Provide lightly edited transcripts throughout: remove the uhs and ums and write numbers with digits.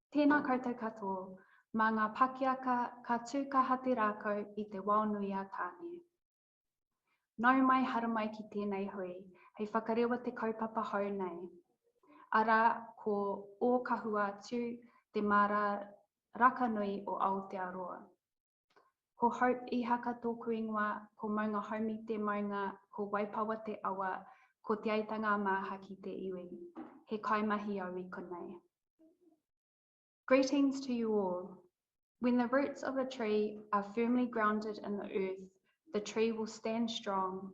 Tēnā koutou katoa, mā ngā Pakiaka ka tūkahate rākau I te waonui a tāne. Nau mai hara mai ki tēnei hui, hei whakarewa te kaupapa hou nei. Arā, ko ōkahua atu te mara rakanui o Aotearoa. Ko Hope Ihaka tōku ingoa, ko maunga haumi te maunga, ko waipawa te awa, ko te aitanga māha ki te iwi. He kaimahi au I konei. Greetings to you all. When the roots of a tree are firmly grounded in the earth, the tree will stand strong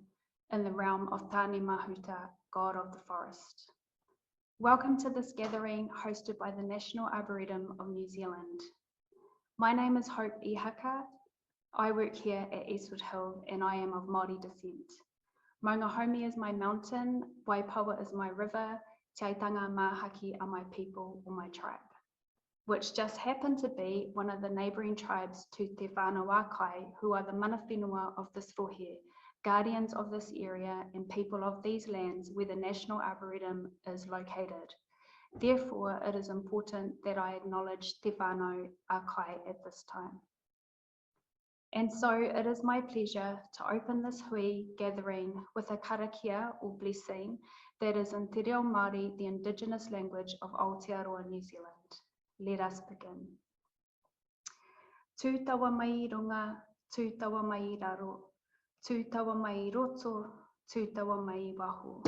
in the realm of Tāne Mahuta, God of the forest. Welcome to this gathering hosted by the National Arboretum of New Zealand. My name is Hope Ihaka. I work here at Eastwoodhill and I am of Māori descent. Maunga Haumi is my mountain, Waipawa is my river, Te Aitanga Māhaki are my people or my tribe, which just happened to be one of the neighbouring tribes to Te Whānau-a-Kai, who are the mana whenua of this rohe, guardians of this area and people of these lands where the National Arboretum is located. Therefore, it is important that I acknowledge Te Whānau-a-Kai at this time. And so it is my pleasure to open this hui gathering with a karakia or blessing that is in Te Reo Māori, the indigenous language of Aotearoa, New Zealand. Let us begin. Tū tawa mai I runga, tū tawa mai I raro, tū tawa mai I roto, tū tawa mai I waho.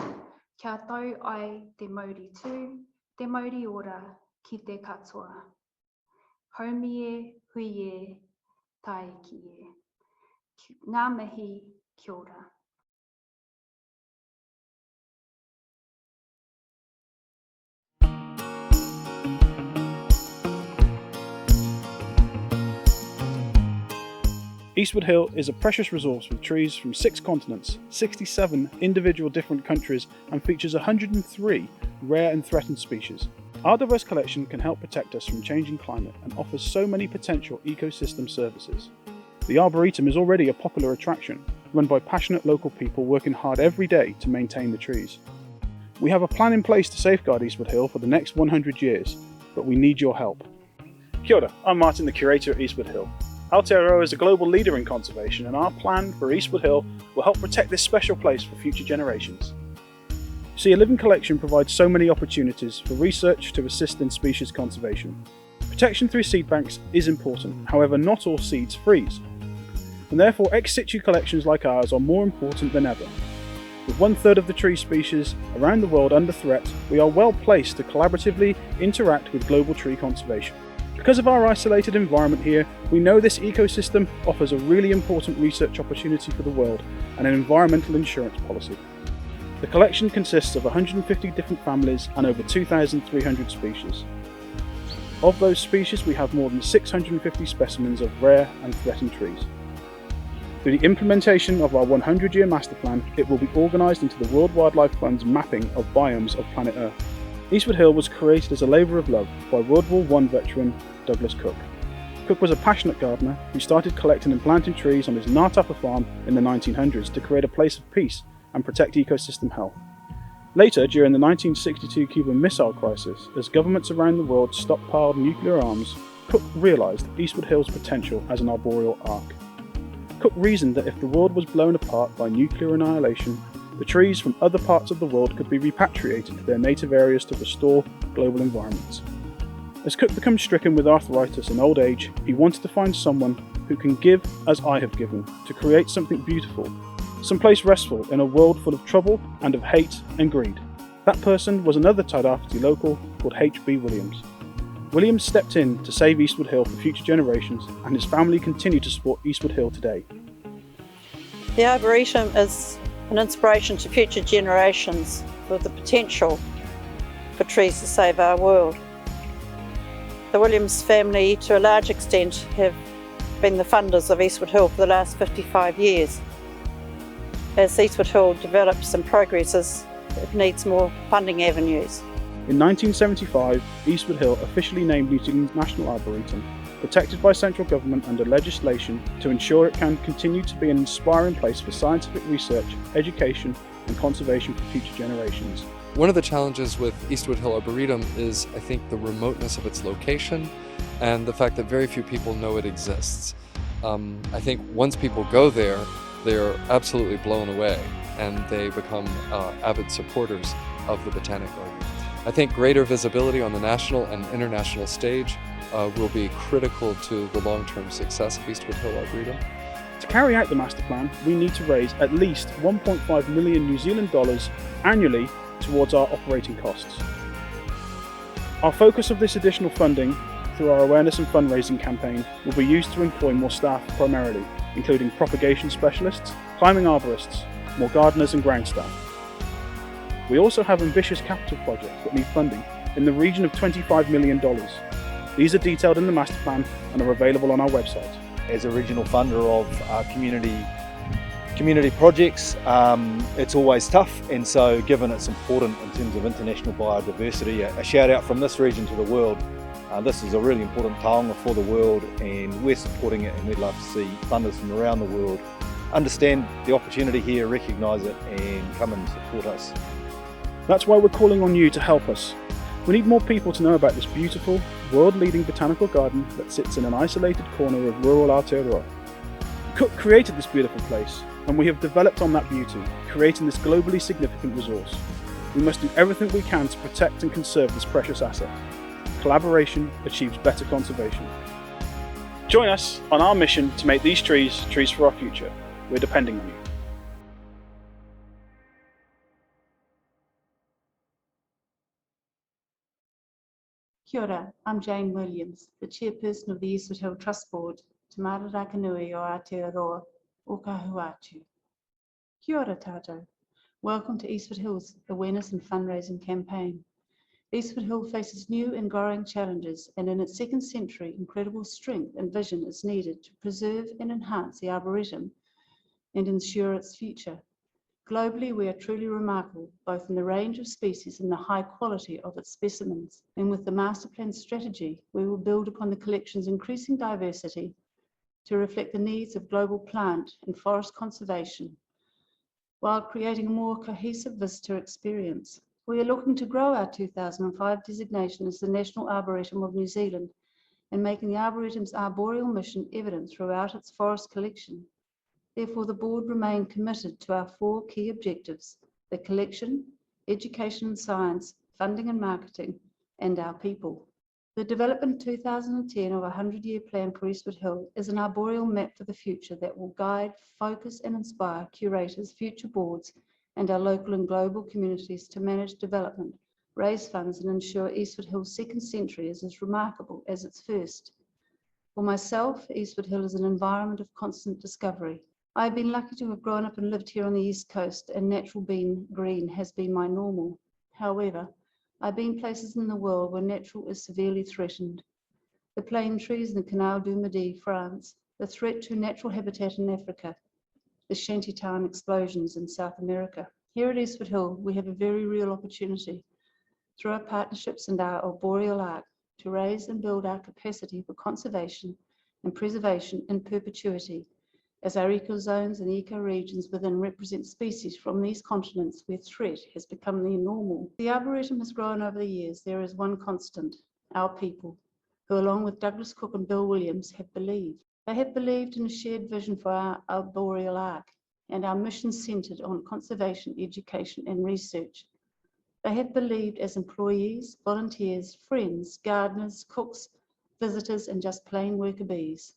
Kia tau ai te mauri tū, te mauri ora, ki te katoa. Haumi e, hui e, tai ki e. Ngā mihi, kia ora. Eastwoodhill is a precious resource with trees from 6 continents, 67 individual different countries, and features 103 rare and threatened species. Our diverse collection can help protect us from changing climate and offers so many potential ecosystem services. The Arboretum is already a popular attraction, run by passionate local people working hard every day to maintain the trees. We have a plan in place to safeguard Eastwoodhill for the next 100 years, but we need your help. Kia ora, I'm Martin, the curator at Eastwoodhill. Aotearoa is a global leader in conservation, and our plan for Eastwoodhill will help protect this special place for future generations. See, a living collection provides so many opportunities for research to assist in species conservation. Protection through seed banks is important, however not all seeds freeze, and therefore ex situ collections like ours are more important than ever. With 1/3 of the tree species around the world under threat, we are well placed to collaboratively interact with global tree conservation. Because of our isolated environment here, we know this ecosystem offers a really important research opportunity for the world and an environmental insurance policy. The collection consists of 150 different families and over 2,300 species. Of those species, we have more than 650 specimens of rare and threatened trees. Through the implementation of our 100-year master plan, it will be organised into the World Wildlife Fund's mapping of biomes of planet Earth. Eastwoodhill was created as a labour of love by World War I veteran Douglas Cook. Cook was a passionate gardener who started collecting and planting trees on his Ngātapa farm in the 1900s to create a place of peace and protect ecosystem health. Later, during the 1962 Cuban Missile Crisis, as governments around the world stockpiled nuclear arms, Cook realised Eastwoodhill's potential as an arboreal ark. Cook reasoned that if the world was blown apart by nuclear annihilation, the trees from other parts of the world could be repatriated to their native areas to restore global environments. As Cook becomes stricken with arthritis and old age, he wanted to find someone who can give as I have given, to create something beautiful, someplace restful in a world full of trouble and of hate and greed. That person was another Tairāwhiti local called H.B. Williams. Williams stepped in to save Eastwoodhill for future generations, and his family continue to support Eastwoodhill today. The Arboretum is an inspiration to future generations with the potential for trees to save our world. The Williams family, to a large extent, have been the funders of Eastwoodhill for the last 55 years. As Eastwoodhill develops and progresses, it needs more funding avenues. In 1975, Eastwoodhill officially named New Zealand's National Arboretum, protected by central government under legislation to ensure it can continue to be an inspiring place for scientific research, education and conservation for future generations. One of the challenges with Eastwoodhill Arboretum is, I think, the remoteness of its location and the fact that very few people know it exists. I think once people go there, they're absolutely blown away and they become avid supporters of the Botanic Garden. I think greater visibility on the national and international stage will be critical to the long-term success of Eastwoodhill Arboretum. To carry out the master plan, we need to raise at least 1.5 million New Zealand dollars annually towards our operating costs. Our focus of this additional funding through our awareness and fundraising campaign will be used to employ more staff primarily, including propagation specialists, climbing arborists, more gardeners and ground staff. We also have ambitious capital projects that need funding in the region of $25 million. These are detailed in the master plan and are available on our website. As a regional funder of community projects, it's always tough, and so given it's important in terms of international biodiversity, a shout out from this region to the world. This is a really important taonga for the world, and we're supporting it, and we'd love to see funders from around the world understand the opportunity here, recognise it, and come and support us. That's why we're calling on you to help us. We need more people to know about this beautiful, world-leading botanical garden that sits in an isolated corner of rural Aotearoa. Cook created this beautiful place, and we have developed on that beauty, creating this globally significant resource. We must do everything we can to protect and conserve this precious asset. Collaboration achieves better conservation. Join us on our mission to make these trees trees for our future. We're depending on you. Kia ora, I'm Jane Williams, the chairperson of the Eastwoodhill Trust Board, Te Mararaka Nui o Aotearoa, o Kahuatu. Kia ora tātou. Welcome to Eastwoodhill's Awareness and Fundraising campaign. Eastwoodhill faces new and growing challenges, and in its second century, incredible strength and vision is needed to preserve and enhance the Arboretum and ensure its future. Globally, we are truly remarkable, both in the range of species and the high quality of its specimens. And with the master plan strategy, we will build upon the collection's increasing diversity to reflect the needs of global plant and forest conservation, while creating a more cohesive visitor experience. We are looking to grow our 2005 designation as the National Arboretum of New Zealand and making the Arboretum's arboreal mission evident throughout its forest collection. Therefore, the board remain committed to our 4 key objectives: the collection, education and science, funding and marketing, and our people. The development 2010 of a 100-year plan for Eastwoodhill is an arboreal map for the future that will guide, focus and inspire curators, future boards, and our local and global communities to manage development, raise funds and ensure Eastwoodhill's second century is as remarkable as its first. For myself, Eastwoodhill is an environment of constant discovery. I've been lucky to have grown up and lived here on the East Coast, and natural green has been my normal. However, I've been places in the world where natural is severely threatened. The plane trees in the Canal du Midi, France, the threat to natural habitat in Africa, the shantytown explosions in South America. Here at Eastwoodhill, we have a very real opportunity, through our partnerships and our arboreal arc, to raise and build our capacity for conservation and preservation in perpetuity, as our ecozones and ecoregions within represent species from these continents where threat has become the normal. The Arboretum has grown over the years. There is one constant: our people, who along with Douglas Cook and Bill Williams have believed. They have believed in a shared vision for our arboreal arc and our mission centered on conservation, education and research. They have believed as employees, volunteers, friends, gardeners, cooks, visitors and just plain worker bees.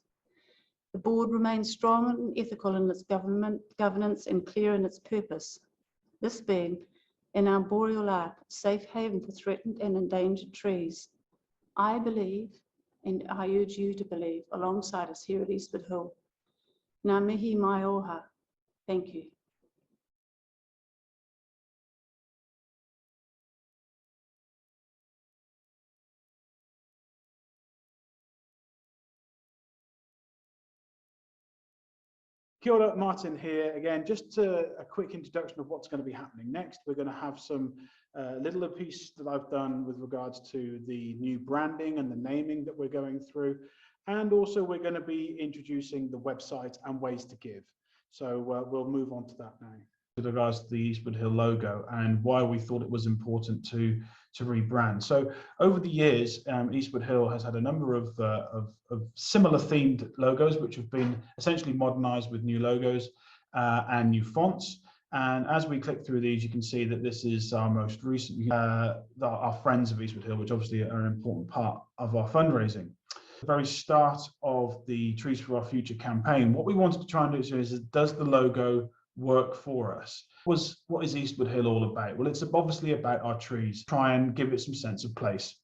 The board remains strong and ethical in its governance and clear in its purpose, this being an arboreal arc, safe haven for threatened and endangered trees. I believe, and I urge you to believe alongside us here at Eastwoodhill. Ngā mihi mai oha. Thank you. Kia ora, Martin here again. Just a quick introduction of what's going to be happening next. We're going to have some little piece that I've done with regards to the new branding and the naming that we're going through. And also we're going to be introducing the website and ways to give. So we'll move on to that now. with regards to the Eastwoodhill logo and why we thought it was important to rebrand. So over the years, Eastwoodhill has had a number of similar themed logos, which have been essentially modernized with new logos and new fonts. And as we click through these, you can see that this is our most recent, our Friends of Eastwoodhill, which obviously are an important part of our fundraising. The very start of the Trees for Our Future campaign, what we wanted to try and do is does the logo work for us? What is Eastwoodhill all about? Well, it's obviously about our trees, try and give it some sense of place.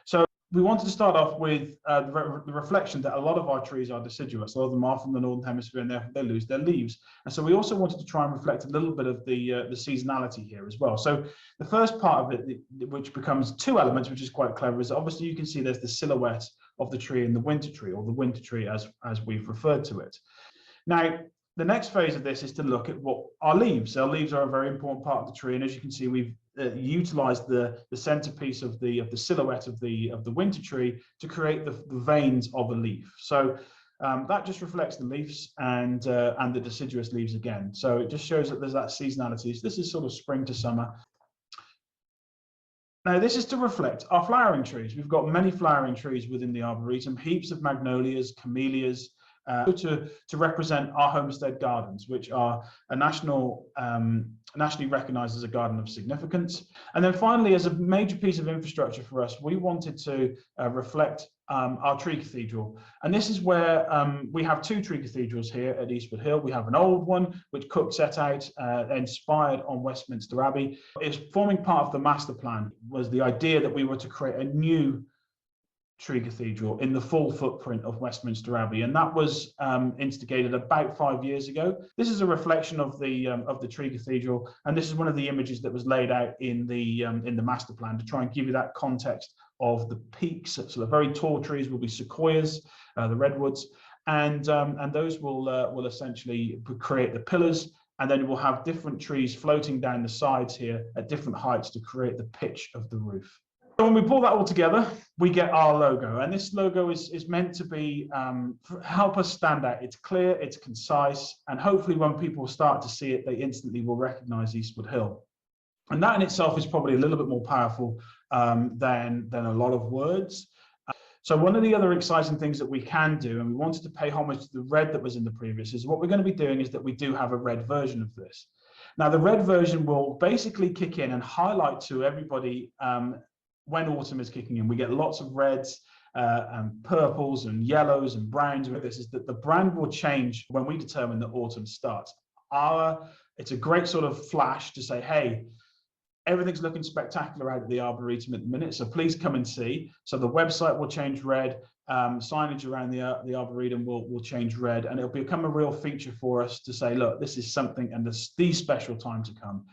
So we wanted to start off with the reflection that a lot of our trees are deciduous. A lot of them are from the Northern Hemisphere, and therefore they lose their leaves. And so we also wanted to try and reflect a little bit of the seasonality here as well. So the first part of it, which becomes two elements, which is quite clever, is obviously you can see there's the silhouette of the tree in the winter tree, or the winter tree as we've referred to it. Now, the next phase of this is to look at what our leaves. Our leaves are a very important part of the tree, and as you can see, we've utilized the centerpiece of the silhouette of the winter tree to create the veins of a leaf. So that just reflects the leaves and the deciduous leaves again. So it just shows that there's that seasonality. So this is sort of spring to summer. Now, this is to reflect our flowering trees. We've got many flowering trees within the Arboretum, heaps of magnolias, camellias, to represent our homestead gardens, which are a nationally recognized as a garden of significance. And then finally, as a major piece of infrastructure for us, we wanted to reflect our tree cathedral. And this is where we have two tree cathedrals here at Eastwoodhill. We have an old one, which Cook set out, inspired on Westminster Abbey. It's forming part of the master plan, was the idea that we were to create a new tree cathedral in the full footprint of Westminster Abbey, and that was instigated about 5 years ago. This is a reflection of the tree cathedral, and this is one of the images that was laid out in the master plan to try and give you that context of the peaks. So the very tall trees will be sequoias, the redwoods, and those will essentially create the pillars, and then we'll have different trees floating down the sides here at different heights to create the pitch of the roof. When we pull that all together, we get our logo, and this logo is meant to be help us stand out. It's clear, it's concise, and hopefully when people start to see it, they instantly will recognize Eastwoodhill. And that in itself is probably a little bit more powerful than a lot of words. So one of the other exciting things that we can do, and we wanted to pay homage to the red that was in the previous, is what we're going to be doing is that we do have a red version of this. Now, the red version will basically kick in and highlight to everybody when autumn is kicking in. We get lots of reds and purples and yellows and browns. This is that the brand will change when we determine that autumn starts. It's a great sort of flash to say, hey, everything's looking spectacular out at the Arboretum at the minute, so please come and see. So the website will change red, signage around the Arboretum will change red, and it'll become a real feature for us to say, look, this is something, and there's the special time to come.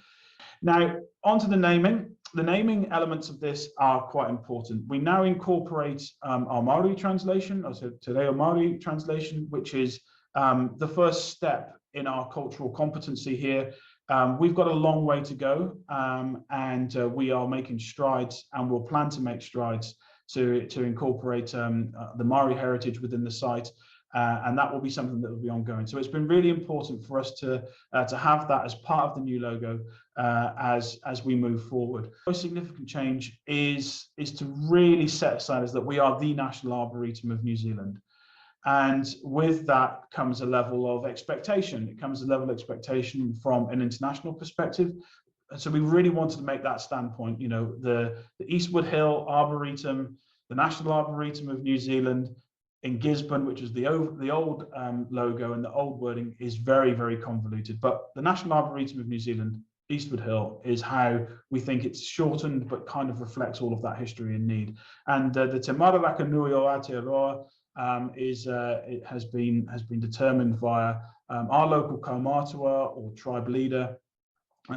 Now, onto the naming. The naming elements of this are quite important. We now incorporate our Maori translation, also Te Reo Maori translation, which is the first step in our cultural competency here. We've got a long way to go, and we are making strides, and we'll plan to make strides to incorporate the Maori heritage within the site. And that will be something that will be ongoing. So it's been really important for us to have that as part of the new logo as we move forward. The most significant change is to really set aside is that we are the National Arboretum of New Zealand. And with that comes a level of expectation. It comes a level of expectation from an international perspective. So we really wanted to make that standpoint, you know, the Eastwoodhill Arboretum, the National Arboretum of New Zealand, in Gisborne, which is the old logo, and the old wording is very, very convoluted. But the National Arboretum of New Zealand, Eastwoodhill, is how we think it's shortened, but kind of reflects all of that history and need. And the Te Mararaka Nui o Aotearoa it has been determined via our local kaumātua or tribe leader,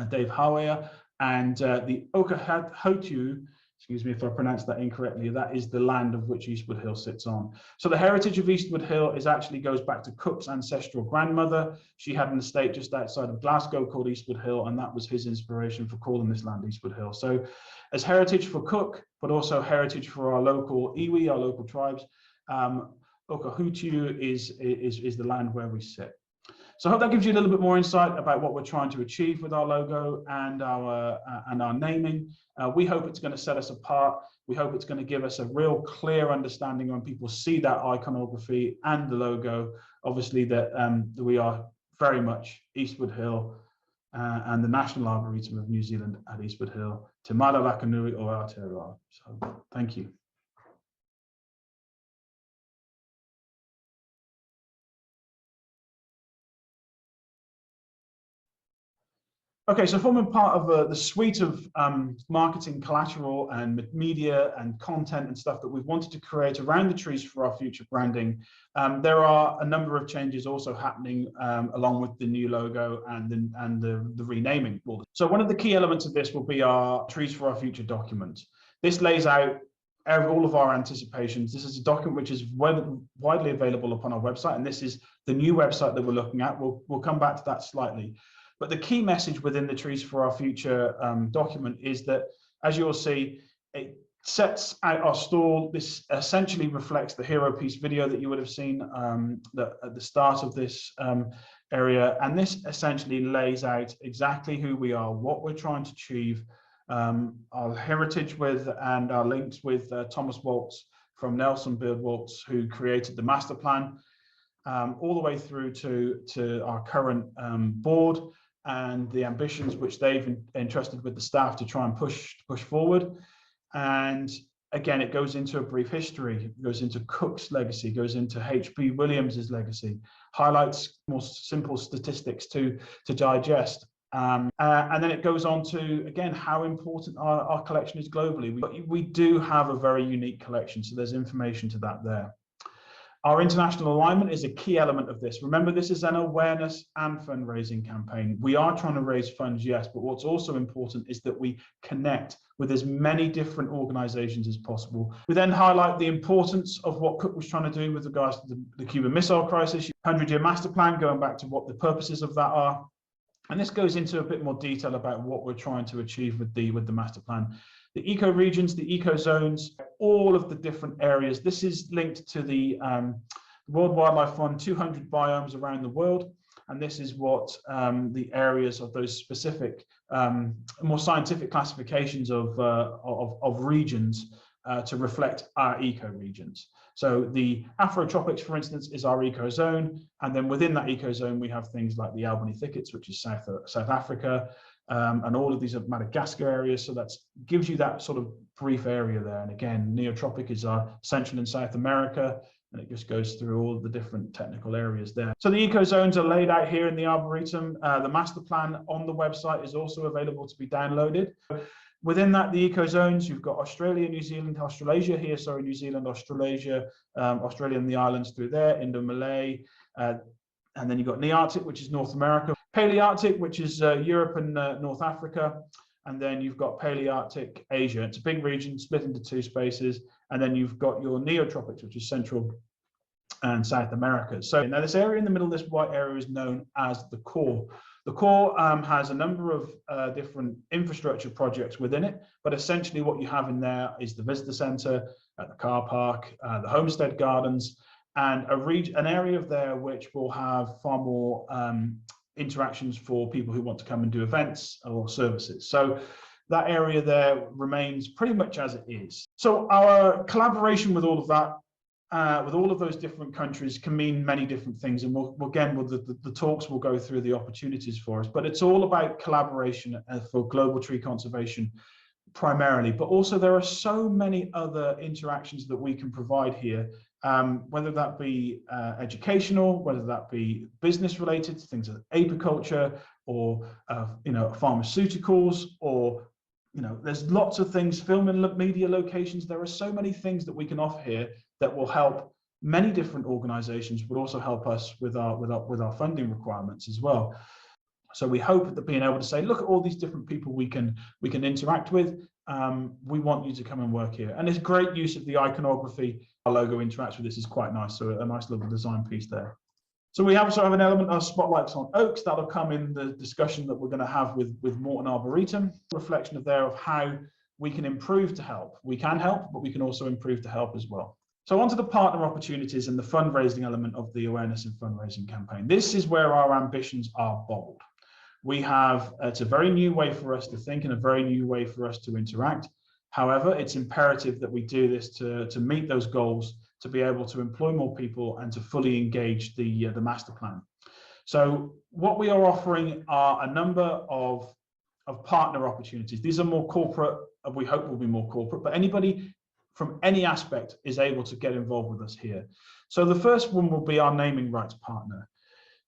Dave Hawea, and the Okahotu. Excuse me if I pronounced that incorrectly, that is the land of which Eastwoodhill sits on. So the heritage of Eastwoodhill goes back to Cook's ancestral grandmother. She had an estate just outside of Glasgow called Eastwoodhill, and that was his inspiration for calling this land Eastwoodhill. So as heritage for Cook, but also heritage for our local iwi, our local tribes, Okahutu is the land where we sit. So I hope that gives you a little bit more insight about what we're trying to achieve with our logo and our naming. We hope it's going to set us apart. We hope it's going to give us a real clear understanding when people see that iconography and the logo, obviously that we are very much Eastwoodhill and the National Arboretum of New Zealand at Eastwoodhill, Te Mara Rakanui o Aotearoa. So thank you. Okay, so forming part of the suite of marketing collateral and media and content and stuff that we've wanted to create around the Trees for Our Future branding, there are a number of changes also happening along with the new logo and the renaming. So one of the key elements of this will be our Trees for Our Future document. This lays out all of our anticipations. This is a document which is widely available upon our website, and this is the new website that we're looking at. We'll come back to that slightly. But the key message within the Trees for Our Future document is that, as you'll see, it sets out our stall. This essentially reflects the hero piece video that you would have seen at the start of this area. And this essentially lays out exactly who we are, what we're trying to achieve, our heritage with and our links with Thomas Waltz from Nelson Beard Waltz, who created the master plan, all the way through to our current board, and the ambitions which they've entrusted with the staff to try and push forward. And again, it goes into a brief history, it goes into Cook's legacy, goes into H.B. Williams's legacy, highlights more simple statistics to digest. And then it goes on to, again, how important our collection is globally. We do have a very unique collection, so there's information to that there. Our international alignment is a key element of this. Remember, this is an awareness and fundraising campaign. We are trying to raise funds, yes, but what's also important is that we connect with as many different organizations as possible. We then highlight the importance of what Cook was trying to do with regards to the Cuban Missile Crisis, 100-year master plan, going back to what the purposes of that are. And this goes into a bit more detail about what we're trying to achieve with the master plan. The eco-regions, the eco-zones, all of the different areas. This is linked to the World Wildlife Fund, 200 biomes around the world. And this is what the areas of those specific, more scientific classifications of regions to reflect our eco-regions. So the Afrotropics, for instance, is our eco-zone. And then within that eco-zone, we have things like the Albany Thickets, which is South Africa, and all of these are Madagascar areas. So that gives you that sort of brief area there. And again, Neotropic is our Central and South America, and it just goes through all the different technical areas there. So the eco-zones are laid out here in the Arboretum. The master plan on the website is also available to be downloaded. Within that, the eco-zones, you've got Australia, New Zealand, Australasia here, sorry, New Zealand, Australasia, Australia and the islands through there, Indo-Malay, and then you've got Nearctic, which is North America, Palearctic, which is Europe and North Africa, and then you've got Palearctic Asia. It's a big region split into two spaces, and then you've got your Neotropics, which is Central and South America. So now this area in the middle, this white area, is known as the core. The core has a number of different infrastructure projects within it, but essentially what you have in there is the visitor centre, the car park, the homestead gardens, and an area of there which will have far more interactions for people who want to come and do events or services. So that area there remains pretty much as it is. So our collaboration with all of that, with all of those different countries, can mean many different things, and the talks will go through the opportunities for us, but it's all about collaboration for global tree conservation primarily, but also there are so many other interactions that we can provide here, whether that be educational, whether that be business related, things like apiculture, or pharmaceuticals, or there's lots of things, film and media locations. There are so many things that we can offer here that will help many different organizations, but also help us with our funding requirements as well. So we hope that being able to say, look at all these different people we can interact with. We want you to come and work here. And it's great use of the iconography. Our logo interacts with this is quite nice. So a nice little design piece there. So we also have an element of spotlights on oaks that'll come in the discussion that we're going to have with Morton Arboretum. Reflection of how we can improve to help. We can help, but we can also improve to help as well. So on to the partner opportunities and the fundraising element of the awareness and fundraising campaign. This is where our ambitions are bold. It's a very new way for us to think and a very new way for us to interact. However, it's imperative that we do this to meet those goals, to be able to employ more people and to fully engage the master plan. So what we are offering are a number of partner opportunities. These are more corporate, we hope will be more corporate, but anybody from any aspect is able to get involved with us here. So the first one will be our naming rights partner.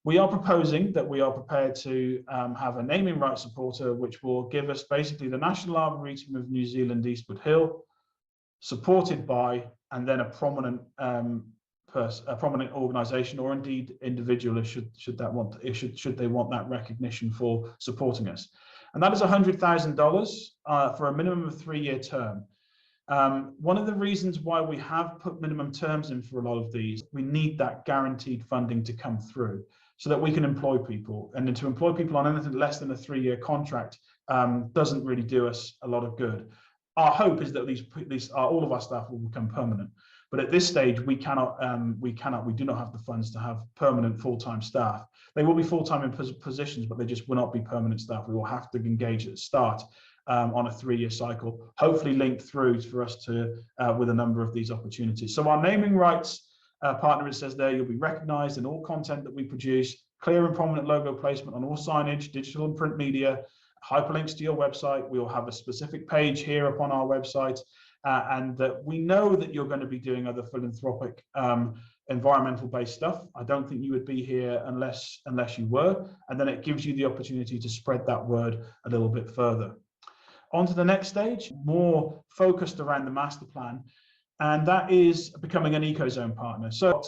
We are proposing that we are prepared to have a naming rights supporter, which will give us basically the National Arboretum of New Zealand, Eastwoodhill, supported by, and then a prominent organisation or indeed individual, should they want that recognition for supporting us. And that is $100,000 for a minimum of 3-year term. One of the reasons why we have put minimum terms in for a lot of these, we need that guaranteed funding to come through so that we can employ people. And then to employ people on anything less than a 3-year contract doesn't really do us a lot of good. Our hope is that all of our staff will become permanent. But at this stage, we do not have the funds to have permanent full-time staff. They will be full-time in positions, but they just will not be permanent staff. We will have to engage at the start on a 3-year cycle, hopefully linked through for us to with a number of these opportunities. So our naming rights partner, it says there, you'll be recognized in all content that we produce, clear and prominent logo placement on all signage, digital and print media, hyperlinks to your website. We will have a specific page here upon our website, and that we know that you're going to be doing other philanthropic environmental based stuff. I don't think you would be here unless you were, and then it gives you the opportunity to spread that word a little bit further. On to the next stage, more focused around the master plan, and that is becoming an ecozone partner. So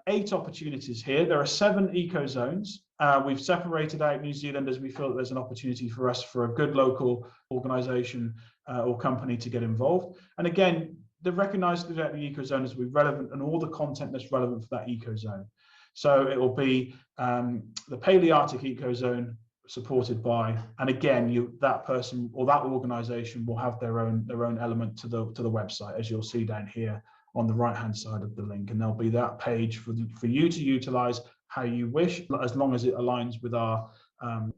8 opportunities here. There are 7 ecozones. We've separated out New Zealand as we feel that there's an opportunity for us, for a good local organisation or company to get involved. And again, they're recognised throughout the ecozone as being relevant and all the content that's relevant for that ecozone. So it will be the Palearctic ecozone, supported by, and again, that person or that organisation will have their own element to the website, as you'll see down here on the right hand side of the link, and there'll be that page for you to utilise how you wish, as long as it aligns with our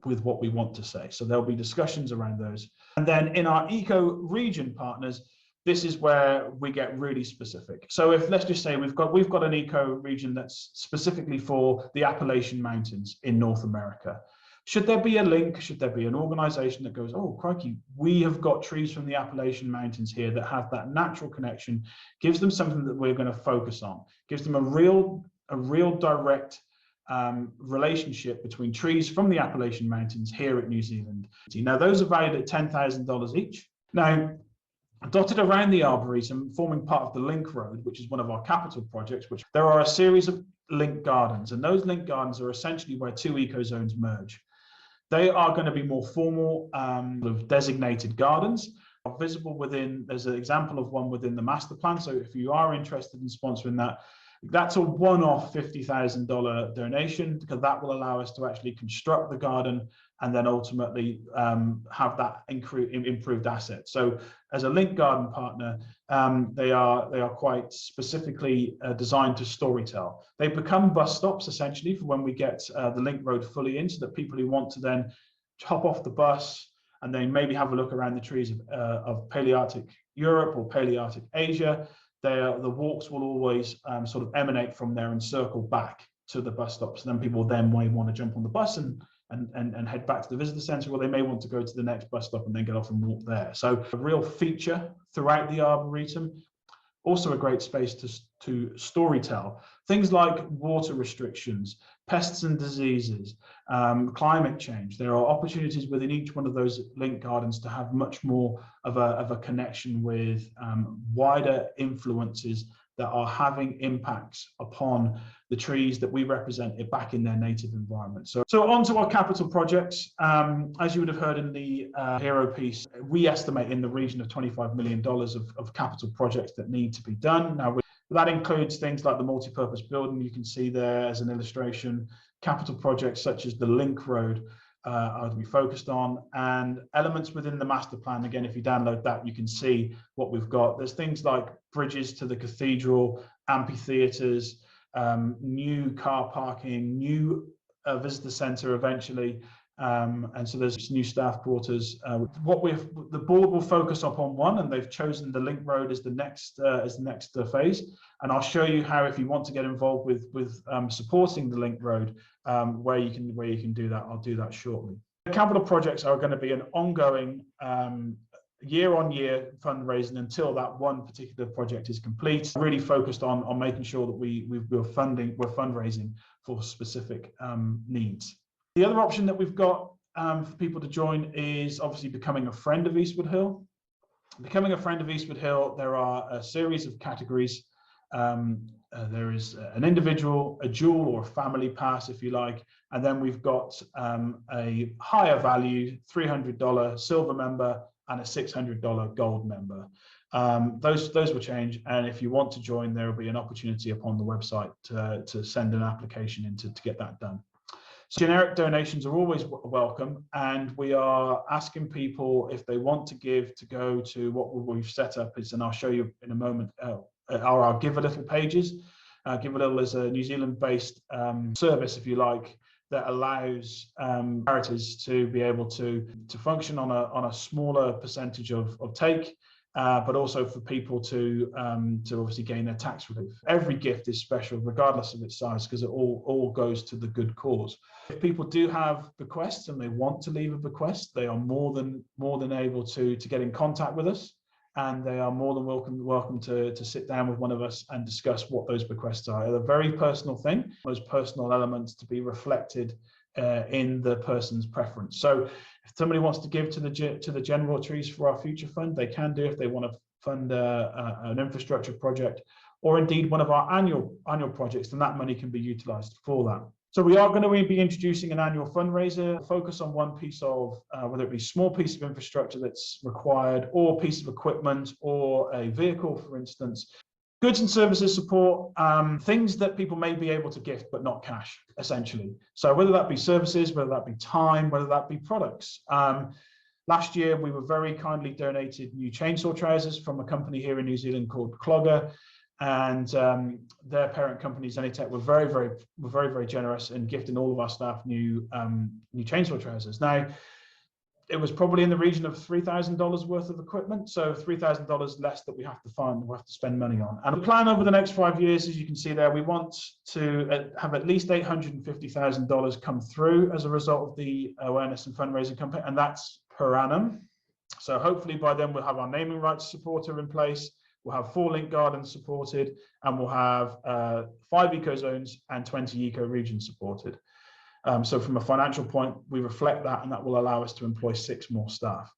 with what we want to say. So there'll be discussions around those. And then in our eco region partners, this is where we get really specific. So if, let's just say we've got an eco region that's specifically for the Appalachian Mountains in North America. Should there be a link, should there be an organisation that goes, oh, crikey, we have got trees from the Appalachian Mountains here that have that natural connection, gives them something that we're going to focus on, gives them a real direct relationship between trees from the Appalachian Mountains here at New Zealand. Now, those are valued at $10,000 each. Now, dotted around the Arboretum, forming part of the Link Road, which is one of our capital projects, which there are a series of link gardens, and those link gardens are essentially where 2 ecozones merge. They are going to be more formal, designated gardens, are visible within. There's an example of one within the master plan. So if you are interested in sponsoring that, that's a one-off $50,000 donation, because that will allow us to actually construct the garden and then ultimately have that improved asset. So as a link garden partner, they are quite specifically designed to storytell. They become bus stops essentially for when we get the link road fully in, so that people who want to then hop off the bus and then maybe have a look around the trees of Palearctic Europe or Palearctic Asia, the walks will always sort of emanate from there and circle back to the bus stops. And then people then may want to jump on the bus and head back to the visitor centre, or they may want to go to the next bus stop and then get off and walk there. So a real feature throughout the Arboretum. Also a great space to storytell things like water restrictions, pests and diseases, climate change. There are opportunities within each one of those link gardens to have much more of a connection with wider influences that are having impacts upon the trees that we represent back in their native environment. So on to our capital projects. As you would have heard in the hero piece, we estimate in the region of $25 million of capital projects that need to be done. Now, that includes things like the multi-purpose building you can see there as an illustration, capital projects such as the Link Road, are to be focused on, and elements within the master plan. Again, if you download that, you can see what we've got. There's things like bridges to the cathedral, amphitheatres, new car parking, new visitor centre eventually, and so there's new staff quarters. The board will focus upon one, and they've chosen the link road as the next phase. And I'll show you how, if you want to get involved with supporting the link road, where you can do that. I'll do that shortly. The capital projects are going to be an ongoing year-on-year fundraising until that one particular project is complete. Really focused on making sure that we're fundraising for specific needs. The other option that we've got for people to join is obviously becoming a friend of Eastwoodhill. Becoming a friend of Eastwoodhill, there are a series of categories. There is an individual, a dual or a family pass, if you like, and then we've got a higher value $300 silver member and a $600 gold member. Those will change, and if you want to join, there will be an opportunity upon the website to send an application in to get that done. So generic donations are always welcome, and we are asking people, if they want to give, to go to what we've set up is, and I'll show you in a moment, are our Give a Little pages. Give a Little is a New Zealand-based service, if you like, that allows charities to be able to function on a smaller percentage of take, but also for people to obviously gain their tax relief. Every gift is special, regardless of its size, because it all goes to the good cause. If people do have bequests and they want to leave a bequest, they are more than able to get in contact with us, and they are more than welcome to sit down with one of us and discuss what those bequests are. It's a very personal thing, those personal elements to be reflected in the person's preference. So if somebody wants to give to the General Trees for Our Future Fund, they can do if they want to fund an infrastructure project, or indeed one of our annual projects, then that money can be utilised for that. So we are going to be introducing an annual fundraiser, focus on one piece of, whether it be a small piece of infrastructure that's required, or a piece of equipment, or a vehicle, for instance. Goods and services support, things that people may be able to gift, but not cash, essentially. So whether that be services, whether that be time, whether that be products. Last year, we were very kindly donated new chainsaw trousers from a company here in New Zealand called Clogger. And their parent company, Zenitech, were very generous in gifting all of our staff new chainsaw trousers. Now, it was probably in the region of $3,000 worth of equipment, so $3,000 less that we have to spend money on. And the plan over the next 5 years, as you can see there, we want to have at least $850,000 come through as a result of the awareness and fundraising campaign, and that's per annum. So hopefully by then we'll have our naming rights supporter in place. We'll have 4 link gardens supported, and we'll have 5 eco zones and 20 eco regions supported. So from a financial point, we reflect that, and that will allow us to employ 6 more staff.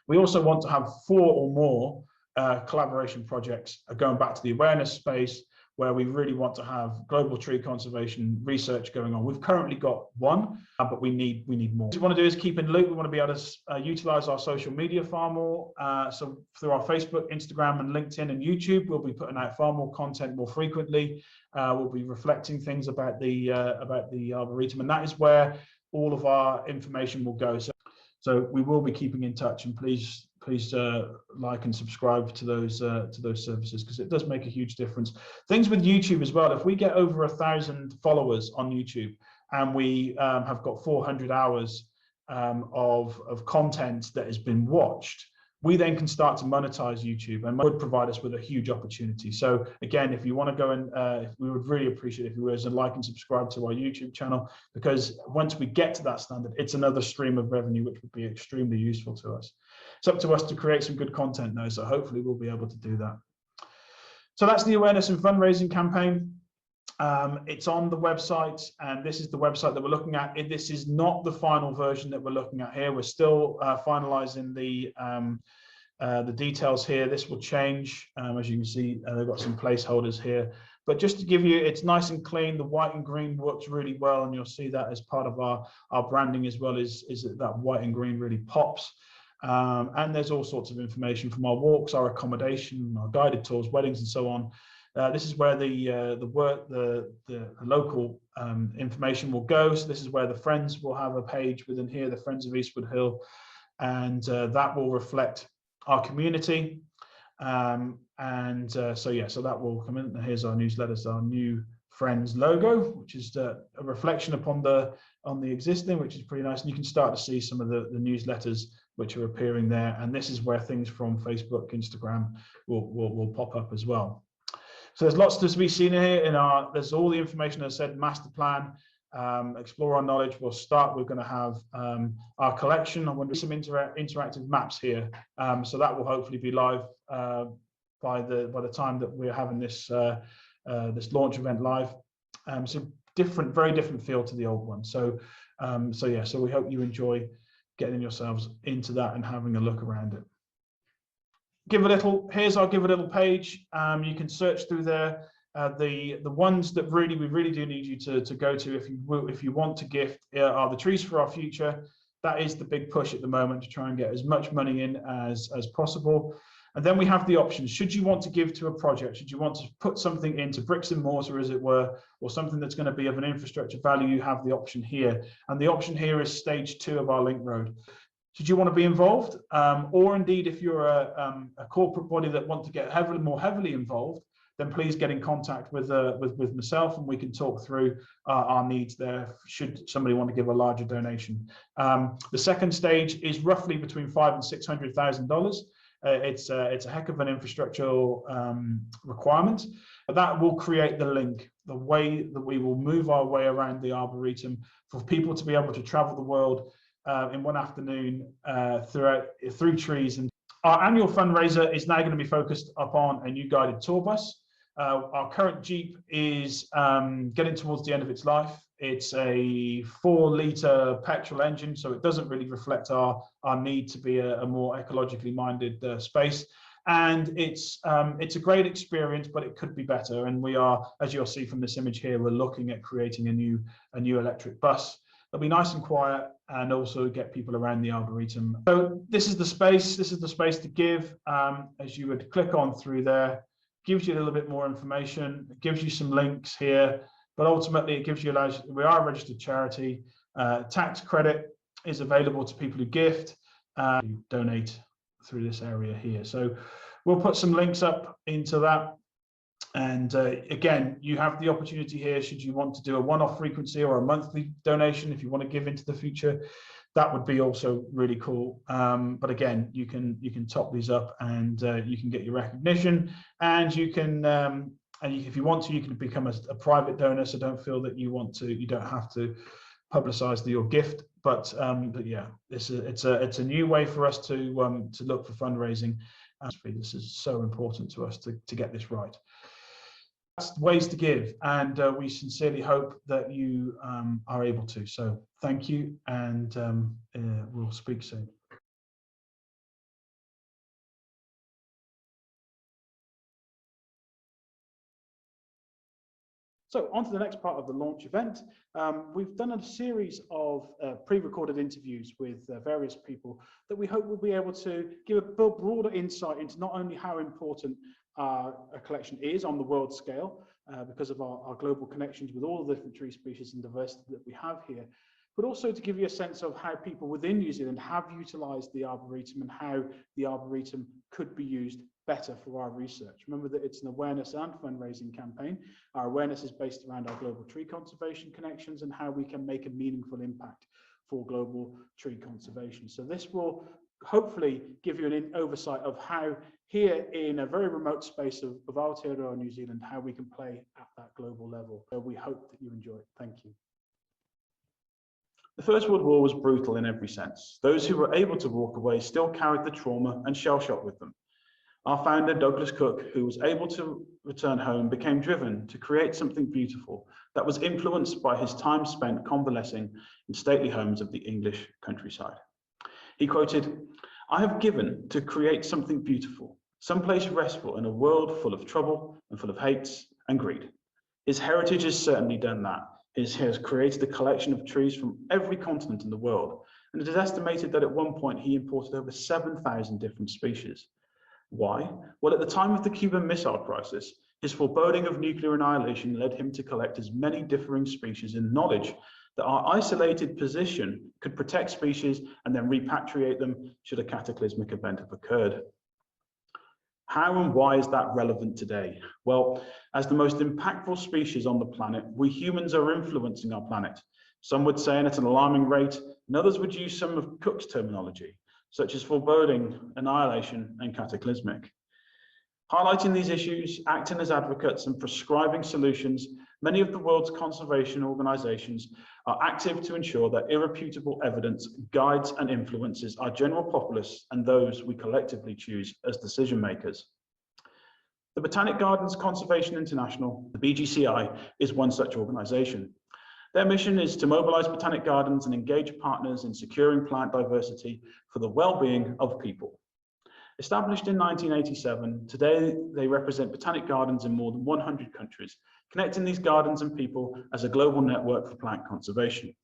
We also want to have 4 or more collaboration projects going back to the awareness space, where we really want to have global tree conservation research going on. We've currently got 1, but we need more. What we want to do is keep in loop. We want to be able to utilize our social media far more. So through our Facebook, Instagram, and LinkedIn and YouTube, we'll be putting out far more content more frequently. We'll be reflecting things about the Arboretum, and that is where all of our information will go. So we will be keeping in touch, and please like and subscribe to those services, because it does make a huge difference. Things with YouTube as well. If we get over 1,000 followers on YouTube, and we have got 400 hours of content that has been watched, we then can start to monetize YouTube, and would provide us with a huge opportunity. So again, if you want to go and we would really appreciate if you would like and subscribe to our YouTube channel, because once we get to that standard, it's another stream of revenue which would be extremely useful to us. It's up to us to create some good content now, so hopefully we'll be able to do that. So that's the awareness and fundraising campaign. It's on the website, and this is the website that we're looking at. This is not the final version that we're looking at here. We're still finalizing the details here. This will change. As you can see, they've got some placeholders here. But just to give you, it's nice and clean. The white and green works really well, and you'll see that as part of our branding as well, is that white and green really pops. And there's all sorts of information from our walks, our accommodation, our guided tours, weddings, and so on. This is where the local information will go. So this is where the Friends will have a page within here, the Friends of Eastwoodhill, and that will reflect our community. So that will come in. And here's our newsletters, our new Friends logo, which is a reflection upon the existing, which is pretty nice. And you can start to see some of the newsletters which are appearing there. And this is where things from Facebook, Instagram will pop up as well. So there's lots to be seen here there's all the information, as I said, master plan, explore our knowledge. We're going to have our collection. I want to do some interactive maps here. So that will hopefully be live by the time that we're having this this launch event live. So very different feel to the old one. So we hope you enjoy getting yourselves into that and having a look around it. Here's our Give a Little page. You can search through there. The ones that we really do need you to go to if you want to gift are the Trees for Our Future. That is the big push at the moment, to try and get as much money in as possible. And then we have the options. Should you want to give to a project, should you want to put something into bricks and mortar, as it were, or something that's going to be of an infrastructure value, you have the option here. And the option here is stage 2 of our link road. Should you want to be involved, or indeed if you're a corporate body that want to get more heavily involved, then please get in contact with myself, and we can talk through our needs there should somebody want to give a larger donation. The second stage is roughly between $500,000 and $600,000. It's a heck of an infrastructural requirement, but that will create the link, the way that we will move our way around the Arboretum for people to be able to travel the world in one afternoon through trees. And our annual fundraiser is now going to be focused upon a new guided tour bus. Our current Jeep is getting towards the end of its life. It's a 4-litre petrol engine, so it doesn't really reflect our need to be a more ecologically minded space. And it's a great experience, but it could be better. And we are, as you'll see from this image here, we're looking at creating a new electric bus. It'll be nice and quiet, and also get people around the Arboretum. So this is the space. This is the space to give. As you would click on through there, gives you a little bit more information. It gives you some links here, but ultimately it gives you we are a registered charity. Tax credit is available to people who gift, who donate through this area here. So we'll put some links up into that. And again, you have the opportunity here, should you want to do a one-off frequency or a monthly donation, if you want to give into the future, that would be also really cool. But again, you can top these up, and you can get your recognition, and you can if you want to, you can become a private donor. So don't feel that you don't have to publicize your gift. But yeah, it's a new way for us to look for fundraising. This is so important to us to get this right. That's ways to give, and we sincerely hope that you are able to. So thank you, and we'll speak soon. So on to the next part of the launch event. We've done a series of pre-recorded interviews with various people that we hope will be able to give a broader insight into not only how important a collection is on the world scale, because of our global connections with all the different tree species and diversity that we have here, but also to give you a sense of how people within New Zealand have utilised the Arboretum and how the Arboretum could be used better for our research. Remember that it's an awareness and fundraising campaign. Our awareness is based around our global tree conservation connections and how we can make a meaningful impact for global tree conservation. So this will hopefully give you an oversight of how here in a very remote space of Aotearoa, New Zealand, how we can play at that global level. So we hope that you enjoy it. Thank you. The First World War was brutal in every sense. Those who were able to walk away still carried the trauma and shell shock with them. Our founder, Douglas Cook, who was able to return home, became driven to create something beautiful that was influenced by his time spent convalescing in stately homes of the English countryside. He quoted, "I have given to create something beautiful, someplace restful in a world full of trouble and full of hates and greed." His heritage has certainly done that. He has created a collection of trees from every continent in the world, and it is estimated that at one point he imported over 7,000 different species. Why? Well, at the time of the Cuban Missile Crisis, His foreboding of nuclear annihilation led him to collect as many differing species in knowledge that our isolated position could protect species and then repatriate them should a cataclysmic event have occurred. How and why is that relevant today? Well, as the most impactful species on the planet, we humans are influencing our planet. Some would say at an alarming rate, and others would use some of Cook's terminology, such as foreboding, annihilation, and cataclysmic. Highlighting these issues, acting as advocates and prescribing solutions, many of the world's conservation organizations are active to ensure that irrefutable evidence guides and influences our general populace and those we collectively choose as decision makers. The Botanic Gardens Conservation International, the BGCI, is one such organization. Their mission is to mobilize botanic gardens and engage partners in securing plant diversity for the well-being of people. Established in 1987, today they represent botanic gardens in more than 100 countries, connecting these gardens and people as a global network for plant conservation.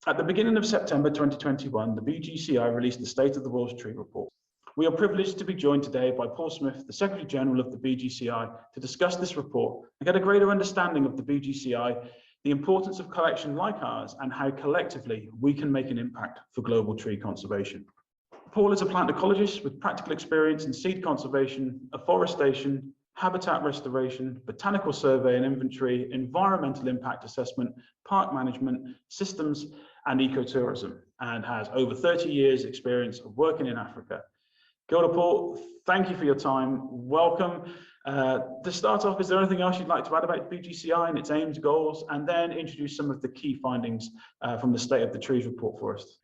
At the beginning of September 2021, the BGCI released the State of the World's Tree Report. We are privileged to be joined today by Paul Smith, the Secretary General of the BGCI, to discuss this report and get a greater understanding of the BGCI, the importance of collection like ours, and how collectively we can make an impact for global tree conservation. Paul is a plant ecologist with practical experience in seed conservation, afforestation, habitat restoration, botanical survey and inventory, environmental impact assessment, park management, systems, and ecotourism, and has over 30 years experience of working in Africa. Kia ora, Paul, thank you for your time. Welcome. To start off, is there anything else you'd like to add about BGCI and its aims, goals, and then introduce some of the key findings from the State of the Trees report for us?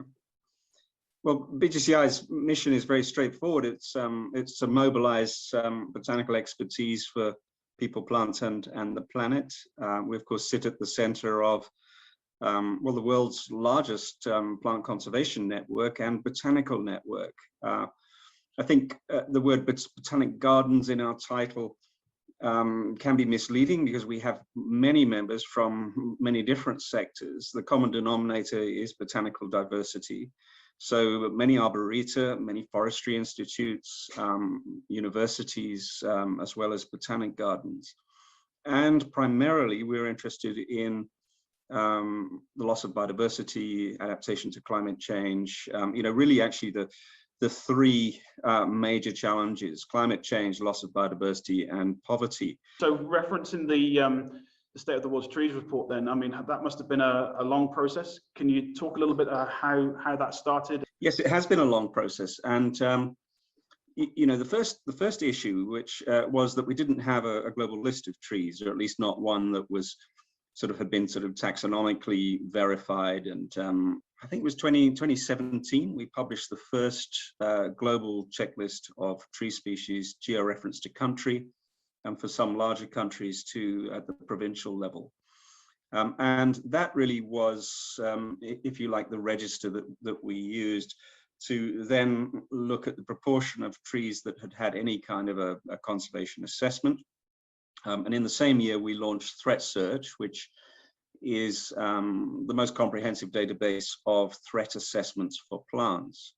Well, BGCI's mission is very straightforward. It's to mobilize botanical expertise for people, plants, and the planet. We, of course, sit at the center of well, the world's largest plant conservation network and botanical network. I think the word botanic gardens in our title can be misleading because we have many members from many different sectors. The common denominator is botanical diversity. So many arboreta, many forestry institutes, universities, as well as botanic gardens. And primarily we're interested in the loss of biodiversity, adaptation to climate change, really actually the three major challenges: climate change, loss of biodiversity, and poverty. So referencing the State of the World's Trees report then, I mean, that must have been a long process. Can you talk a little bit about how that started? Yes, it has been a long process. And, the first issue, which was that we didn't have a global list of trees, or at least not one that was had been taxonomically verified. And I think it was 2017, we published the first global checklist of tree species, geo-referenced to country, and for some larger countries too at the provincial level. And that really was, if you like, the register that we used to then look at the proportion of trees that had had any kind of a conservation assessment. And in the same year, we launched Threat Search, which is the most comprehensive database of threat assessments for plants.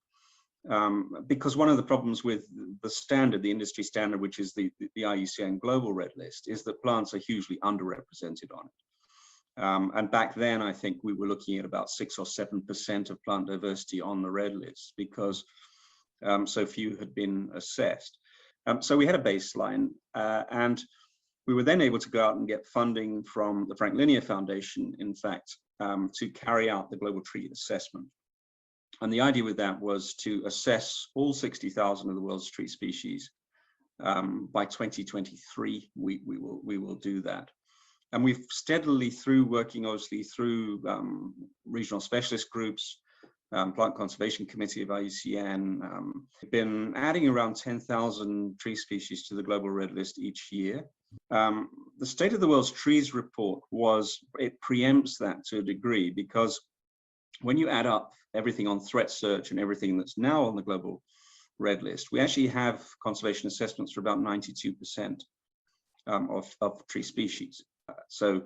Because one of the problems with the standard, the industry standard, which is the IUCN Global Red List, is that plants are hugely underrepresented on it. And back then, I think we were looking at about 6 or 7% of plant diversity on the Red List because so few had been assessed. So we had a baseline, and we were then able to go out and get funding from the Frank Linier Foundation, in fact, to carry out the global tree assessment. And the idea with that was to assess all 60,000 of the world's tree species. By 2023, we will do that. And we've steadily, through working obviously through regional specialist groups, Plant Conservation Committee of IUCN, been adding around 10,000 tree species to the Global Red List each year. The State of the World's Trees report it preempts that to a degree, because when you add up everything on Threat Search and everything that's now on the Global Red List, we actually have conservation assessments for about 92% of tree species. So,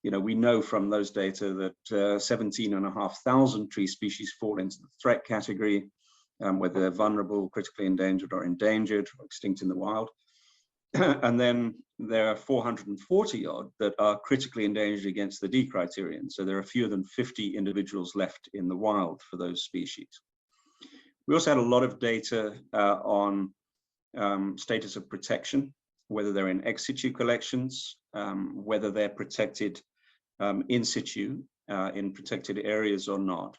we know from those data that 17,500 tree species fall into the threat category, whether they're vulnerable, critically endangered, or endangered, or extinct in the wild. And then there are 440 odd that are critically endangered against the D criterion. So there are fewer than 50 individuals left in the wild for those species. We also had a lot of data on status of protection, whether they're in ex situ collections, whether they're protected in situ, in protected areas or not.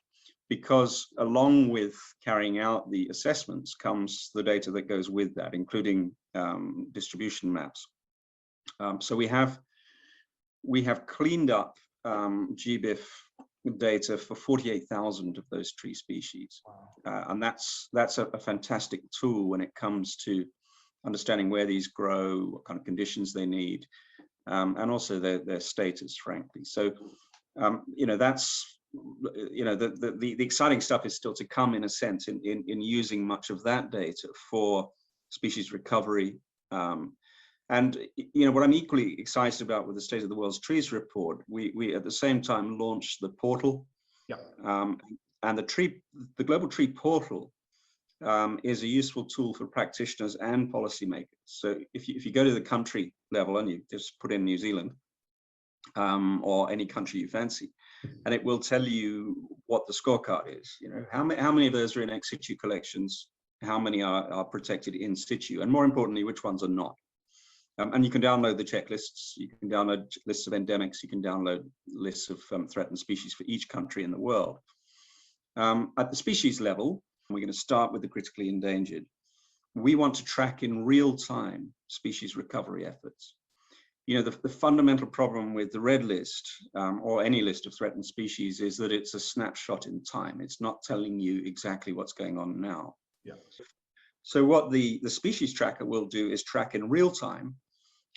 Because along with carrying out the assessments comes the data that goes with that, including distribution maps. So we have cleaned up GBIF data for 48,000 of those tree species. And that's a fantastic tool when it comes to understanding where these grow, what kind of conditions they need, and also their status, frankly. So, that's, the exciting stuff is still to come, in a sense, in using much of that data for species recovery. And what I'm equally excited about with the State of the World's Trees report, we at the same time launched the portal. And the Global Tree Portal is a useful tool for practitioners and policymakers. So if you go to the country level and you just put in New Zealand, or any country you fancy, and it will tell you what the scorecard is. How many of those are in ex situ collections, how many are protected in situ, and more importantly, which ones are not. And you can download the checklists, you can download lists of endemics, you can download lists of threatened species for each country in the world. At the species level, we're going to start with the critically endangered. We want to track in real time species recovery efforts. The fundamental problem with the red list, or any list of threatened species, is that it's a snapshot in time. It's not telling you exactly what's going on now. So what the species tracker will do is track in real time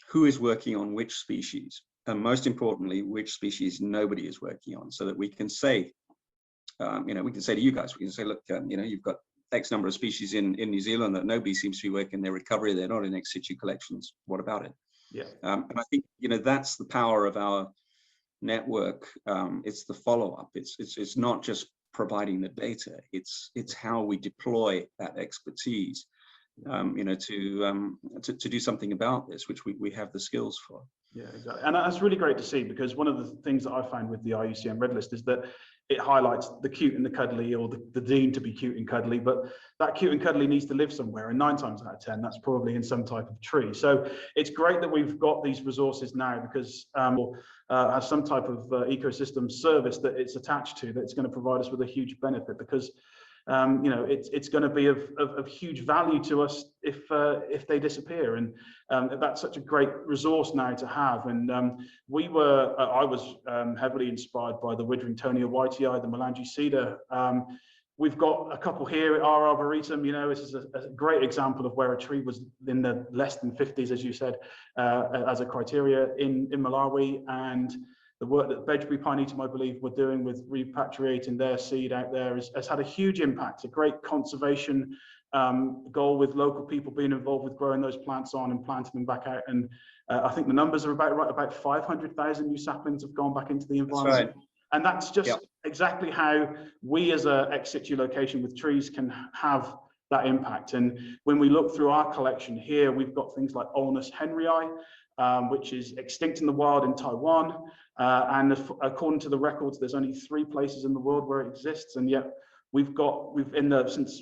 who is working on which species, and most importantly, which species nobody is working on, so that we can say, we can say to you guys, we can say, look, you've got X number of species in New Zealand that nobody seems to be working their recovery. They're not in ex situ collections. What about it? And I think that's the power of our network. It's the follow-up. It's not just providing the data. It's how we deploy that expertise, to do something about this, which we have the skills for. Yeah, exactly. And that's really great to see, because one of the things that I find with the IUCN Red List is that it highlights the cute and the cuddly, or the deemed to be cute and cuddly, but that cute and cuddly needs to live somewhere, and 9 times out of 10 that's probably in some type of tree. So it's great that we've got these resources now, because has some type of ecosystem service that it's attached to, that's going to provide us with a huge benefit, because it's going to be of huge value to us if they disappear, and that's such a great resource now to have. And I was heavily inspired by the Widringtonia whitei, the Melange cedar. We've got a couple here at our Arboretum. This is a great example of where a tree was in the less than 50s, as you said, as a criteria in Malawi. And the work that Bedgebury Pine Eatum, I believe, were doing with repatriating their seed out there has had a huge impact, a great conservation goal, with local people being involved with growing those plants on and planting them back out. And I think the numbers are about 500,000 new saplings have gone back into the environment. That's right. And that's just exactly how we as a ex situ location with trees can have that impact. And when we look through our collection here, we've got things like Ulmus henryi, which is extinct in the wild in Taiwan. And according to the records, there's only 3 places in the world where it exists. And yet since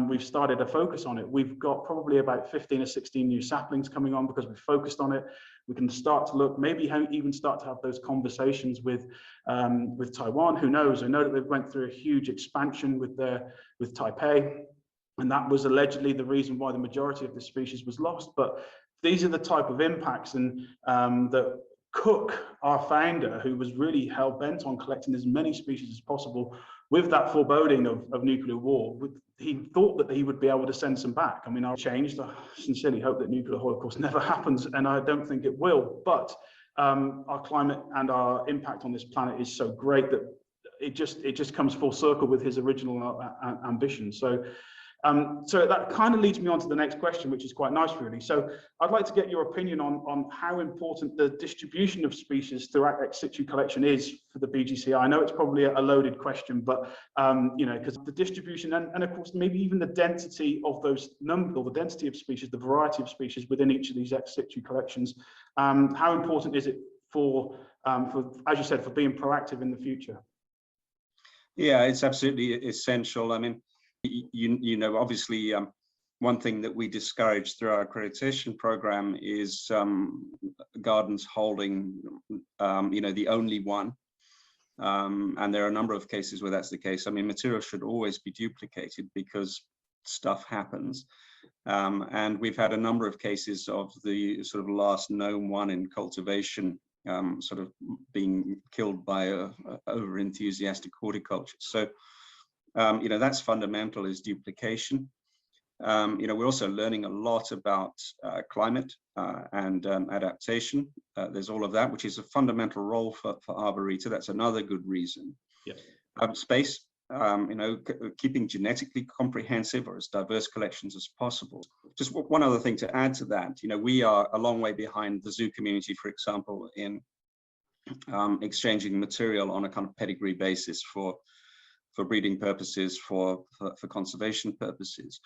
we've started a focus on it, we've got probably about 15 or 16 new saplings coming on, because we've focused on it. We can start to look, maybe even start to have those conversations with Taiwan. Who knows? I know that they've went through a huge expansion with Taipei, and that was allegedly the reason why the majority of the species was lost. But these are the type of impacts, and that Cook, our founder, who was really hell-bent on collecting as many species as possible, with that foreboding of nuclear war, he thought that he would be able to send some back. I mean, I've changed. I sincerely hope that nuclear holocaust never happens, and I don't think it will. But our climate and our impact on this planet is so great that it just comes full circle with his original ambition. So So that kind of leads me on to the next question, which is quite nice, really. So I'd like to get your opinion on how important the distribution of species throughout ex situ collection is for the BGCI. I know it's probably a loaded question, but you know, because the distribution and of course maybe even the density of those or the density of species, the variety of species within each of these ex situ collections, how important is it for as you said, for being proactive in the future? Yeah, it's absolutely essential. I mean, you know, obviously, one thing that we discourage through our accreditation program is gardens holding, you know, the only one. And there are a number of cases where that's the case. I mean, material should always be duplicated because stuff happens. And we've had a number of cases of the sort of last known one in cultivation sort of being killed by over enthusiastic horticulture. So, you know, that's fundamental, is duplication. You know, we're also learning a lot about climate and adaptation. There's all of that, which is a fundamental role for Arboretum. That's another good reason. Yes. Space, you know, keeping genetically comprehensive or as diverse collections as possible. Just one other thing to add to that, you know, we are a long way behind the zoo community, for example, in exchanging material on a kind of pedigree basis for breeding purposes, for conservation purposes.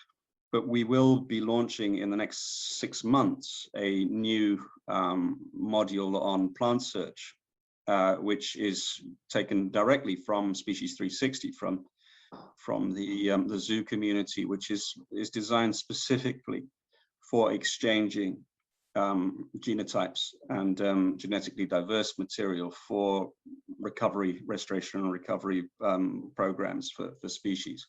But we will be launching in the next 6 months a new module on plant search, which is taken directly from Species 360, from the zoo community, which is designed specifically for exchanging genotypes and genetically diverse material for recovery, restoration and recovery programs for species.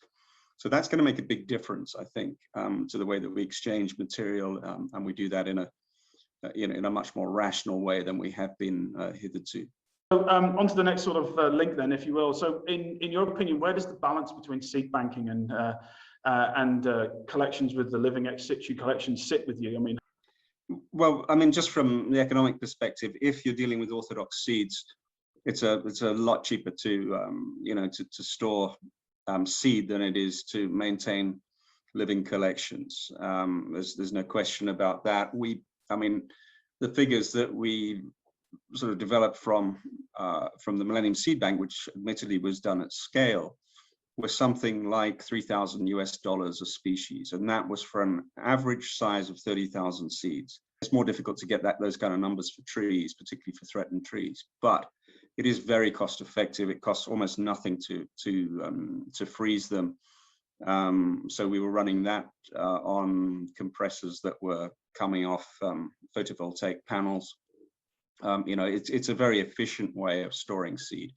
So that's going to make a big difference, I think, to the way that we exchange material, and we do that in a, you know, in a much more rational way than we have been hitherto. So on to the next sort of link then, if you will. So in your opinion, where does the balance between seed banking and collections with the living ex situ collections sit with you? I mean, well, I mean, just from the economic perspective, if you're dealing with orthodox seeds, it's a lot cheaper to you know, to store seed than it is to maintain living collections. There's no question about that. I mean, the figures that we sort of developed from the Millennium Seed Bank, which admittedly was done at scale, was something like $3,000 a species, and that was for an average size of 30,000 seeds. It's more difficult to get those kind of numbers for trees, particularly for threatened trees, but it is very cost effective. It costs almost nothing to freeze them. So we were running that on compressors that were coming off photovoltaic panels. You know, it's a very efficient way of storing seed.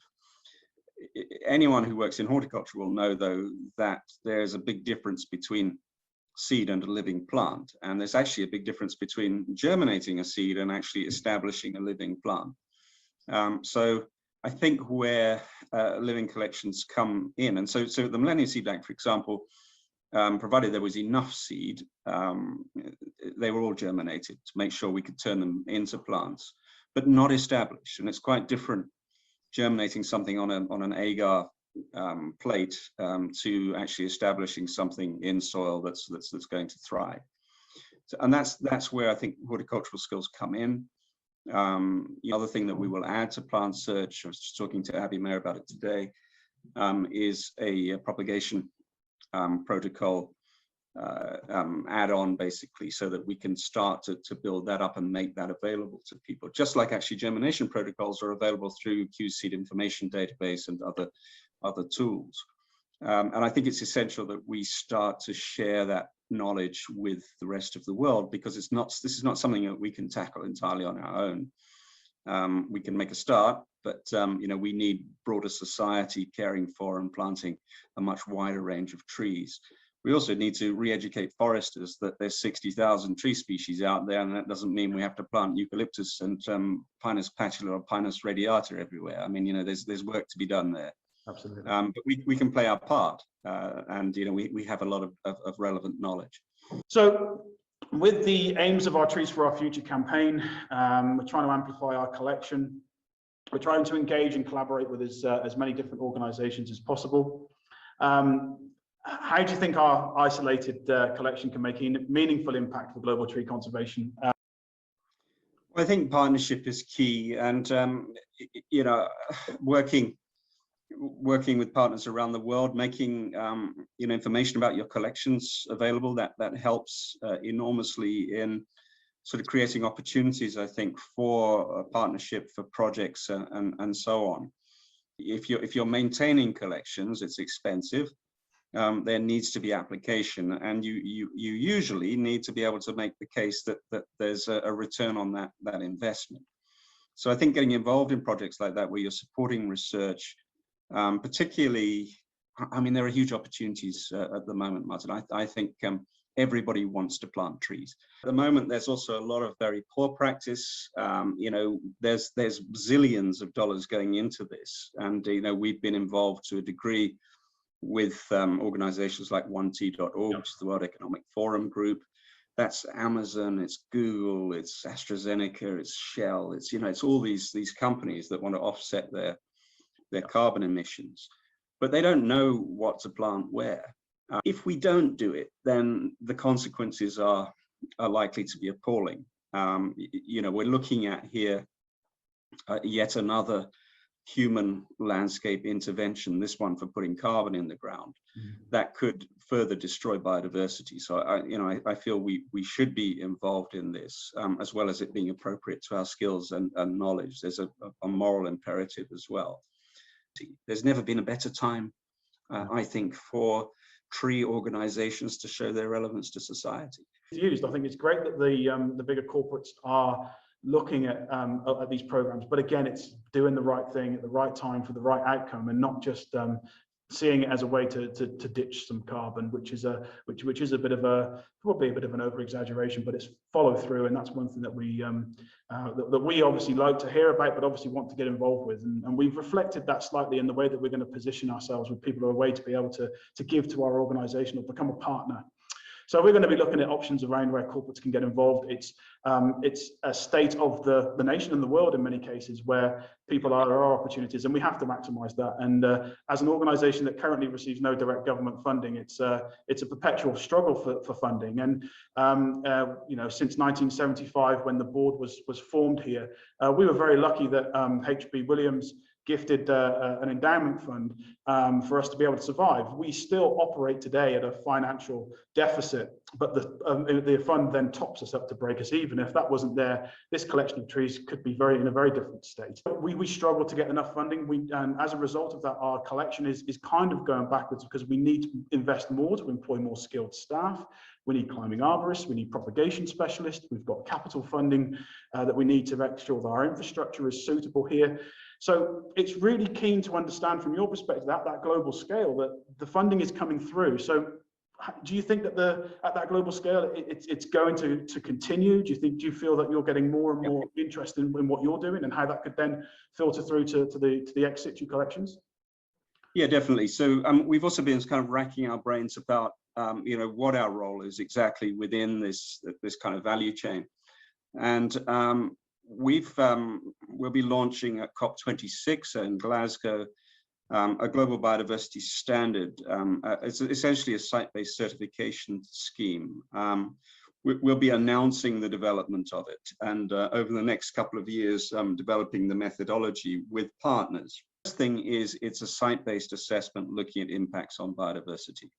Anyone who works in horticulture will know, though, that there's a big difference between seed and a living plant, and there's actually a big difference between germinating a seed and actually establishing a living plant. So I think where living collections come in, and so the Millennium Seed Bank, for example, provided there was enough seed, they were all germinated to make sure we could turn them into plants, but not established. And it's quite different germinating something on an agar plate to actually establishing something in soil that's going to thrive. So, and that's where I think horticultural skills come in. The other thing that we will add to plant search, I was just talking to Abby Mayer about it today, is a propagation protocol add-on, basically, so that we can start to build that up and make that available to people, just like actually germination protocols are available through QSeed information database and other tools. And I think it's essential that we start to share that knowledge with the rest of the world, because this is not something that we can tackle entirely on our own. We can make a start, but you know, we need broader society caring for and planting a much wider range of trees. We also need to re-educate foresters that there's 60,000 tree species out there, and that doesn't mean we have to plant eucalyptus and Pinus patula or Pinus radiata everywhere. I mean, you know, there's work to be done there. Absolutely. But we can play our part, and you know, we have a lot of relevant knowledge. So with the aims of our Trees for Our Future campaign, we're trying to amplify our collection. We're trying to engage and collaborate with as many different organizations as possible. How do you think our isolated collection can make a meaningful impact for global tree conservation? I think partnership is key, and you know, working with partners around the world, making you know, information about your collections available, that helps enormously in sort of creating opportunities, I think, for a partnership, for projects, and so on. If you're maintaining collections, it's expensive. There needs to be application, and you usually need to be able to make the case that there's a return on that investment. So I think getting involved in projects like that, where you're supporting research, particularly, I mean, there are huge opportunities at the moment, Martin. I think everybody wants to plant trees. At the moment, there's also a lot of very poor practice. You know, there's zillions of dollars going into this, and you know, we've been involved to a degree with organizations like 1T.org, which is the World Economic Forum group. That's Amazon, it's Google, it's AstraZeneca, it's Shell, it's, you know, it's all these companies that want to offset their carbon emissions, but they don't know what to plant where. If we don't do it, then the consequences are likely to be appalling. You know, we're looking at here yet another human landscape intervention, this one for putting carbon in the ground, that could further destroy biodiversity. So I feel we should be involved in this, as well as it being appropriate to our skills and knowledge. There's a moral imperative as well. There's never been a better time, I think, for tree organizations to show their relevance to society. I think it's great that the bigger corporates are looking at these programs, but again, it's doing the right thing at the right time for the right outcome, and not just seeing it as a way to ditch some carbon, which is a bit of probably a bit of an over exaggeration, but it's follow through, and that's one thing that we obviously like to hear about, but obviously want to get involved with, and we've reflected that slightly in the way that we're going to position ourselves with people, a way to be able to give to our organization or become a partner. So we're going to be looking at options around where corporates can get involved. It's a state of the nation and the world in many cases where there are opportunities, and we have to maximise that. And as an organisation that currently receives no direct government funding, it's a perpetual struggle for funding. And you know, since 1975, when the board was formed here, we were very lucky that H.B. Williams gifted an endowment fund for us to be able to survive. We still operate today at a financial deficit, but the fund then tops us up to break us even. If that wasn't there, this collection of trees could be in a very different state. We struggle to get enough funding, and as a result of that, our collection is kind of going backwards, because we need to invest more to employ more skilled staff. We need climbing arborists, we need propagation specialists, we've got capital funding that we need to make sure that our infrastructure is suitable here. So it's really keen to understand from your perspective at that global scale that the funding is coming through. So do you think that at that global scale it's going to continue? Do you feel that you're getting more and more interested in what you're doing, and how that could then filter through to the ex situ collections? Yeah, definitely. So we've also been kind of racking our brains about you know, what our role is exactly within this kind of value chain, and we'll be launching at COP26 in Glasgow a global biodiversity standard. It's essentially a site-based certification scheme. We'll be announcing the development of it, and over the next couple of years, developing the methodology with partners. The first thing is it's a site-based assessment looking at impacts on biodiversity.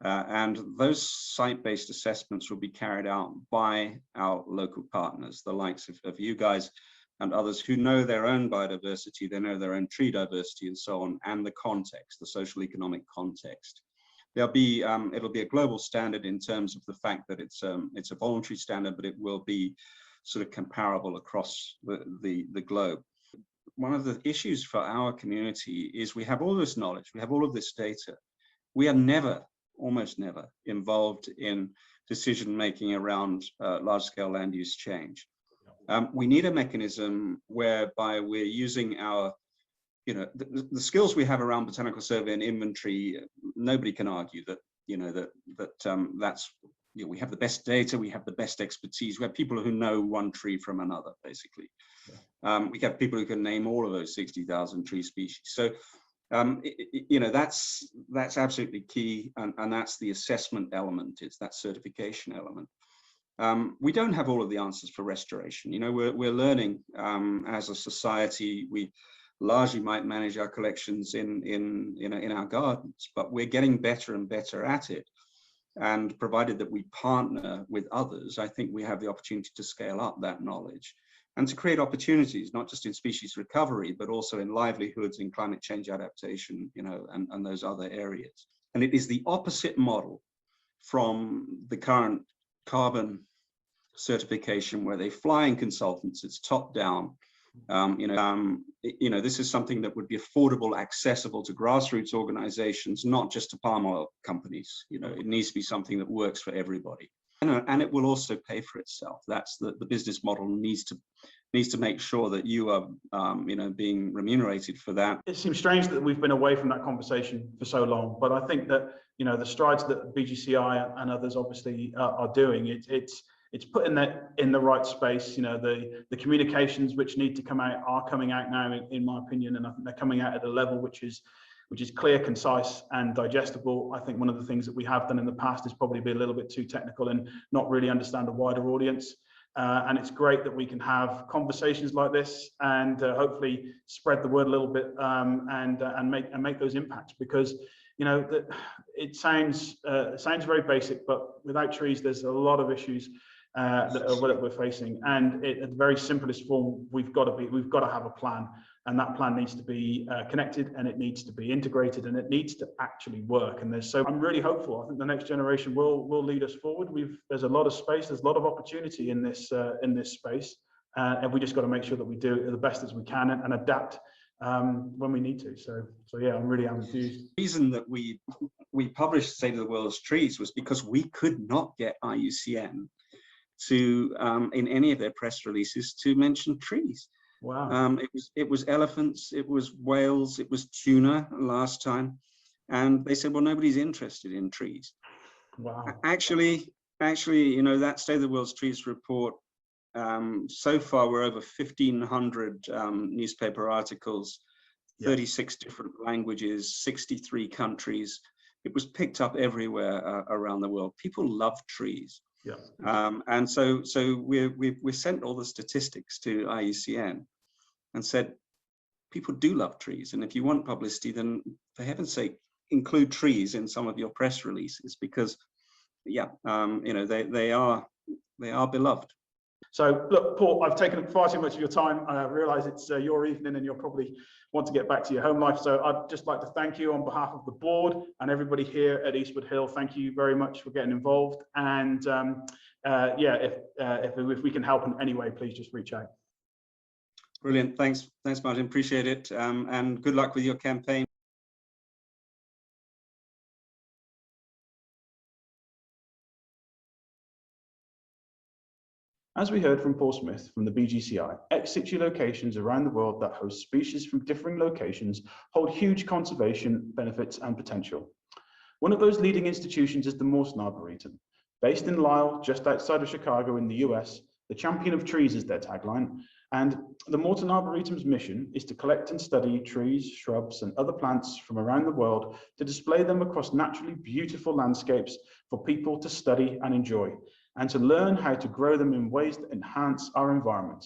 And those site-based assessments will be carried out by our local partners, the likes of you guys and others who know their own biodiversity, they know their own tree diversity and so on, and the context, the social economic context. It'll be a global standard in terms of the fact that it's a voluntary standard, but it will be sort of comparable across the globe. One of the issues for our community is we have all this knowledge, we have all of this data. We are almost never involved in decision-making around large-scale land use change. We need a mechanism whereby we're using our, you know, the skills we have around botanical survey and inventory. Nobody can argue that, you know, that's, you know, we have the best data, we have the best expertise. We have people who know one tree from another, basically. We have people who can name all of those 60,000 tree species. So You know, that's absolutely key, and that's the assessment element. It's that certification element. We don't have all of the answers for restoration. You know, we're learning as a society. We largely might manage our collections in our gardens, but we're getting better and better at it. And provided that we partner with others, I think we have the opportunity to scale up that knowledge and to create opportunities, not just in species recovery, but also in livelihoods, in climate change adaptation, you know, and those other areas. And it is the opposite model from the current carbon certification, where they fly in consultants. It's top down. You know, this is something that would be affordable, accessible to grassroots organizations, not just to palm oil companies. You know, it needs to be something that works for everybody, and it will also pay for itself. That's the business model needs to make sure that you are, you know, being remunerated for that. It seems strange that we've been away from that conversation for so long, but I think that, you know, the strides that BGCI and others obviously are doing, it's putting that in the right space. You know, the communications which need to come out are coming out now, in my opinion, and I think they're coming out at a level which is clear, concise, and digestible. I think one of the things that we have done in the past is probably be a little bit too technical and not really understand the wider audience. And it's great that we can have conversations like this and hopefully spread the word a little bit and make those impacts, because, you know, it sounds very basic, but without trees, there's a lot of issues that we're facing. And at the very simplest form, we've got to have a plan, and that plan needs to be connected, and it needs to be integrated, and it needs to actually work. And I'm really hopeful. I think the next generation will lead us forward. There's a lot of space, there's a lot of opportunity in this space, and we just got to make sure that we do it the best as we can and adapt when we need to. So yeah, I'm really enthused. The reason that we published State of the World's Trees was because we could not get IUCN to in any of their press releases to mention trees. Wow. It was elephants, it was whales, it was tuna last time, and they said, well, nobody's interested in trees. Wow. Actually, you know, that State of the World's Trees report, so far we're over 1,500 newspaper articles, 36 different languages, 63 countries. It was picked up everywhere around the world. People love trees. Yeah. And so we sent all the statistics to IUCN and said, people do love trees, and if you want publicity, then for heaven's sake, include trees in some of your press releases, because you know, they are beloved. So look, Paul, I've taken up far too much of your time. I realise it's your evening and you'll probably want to get back to your home life. So I'd just like to thank you on behalf of the board and everybody here at Eastwoodhill. Thank you very much for getting involved. And yeah, if we can help in any way, please just reach out. Brilliant. Thanks, Martin. Appreciate it. And good luck with your campaign. As we heard from Paul Smith from the BGCI, ex-situ locations around the world that host species from differing locations hold huge conservation benefits and potential. One of those leading institutions is the Morton Arboretum. Based in Lisle, just outside of Chicago in the US, the champion of trees is their tagline. And the Morton Arboretum's mission is to collect and study trees, shrubs, and other plants from around the world to display them across naturally beautiful landscapes for people to study and enjoy, and to learn how to grow them in ways that enhance our environment.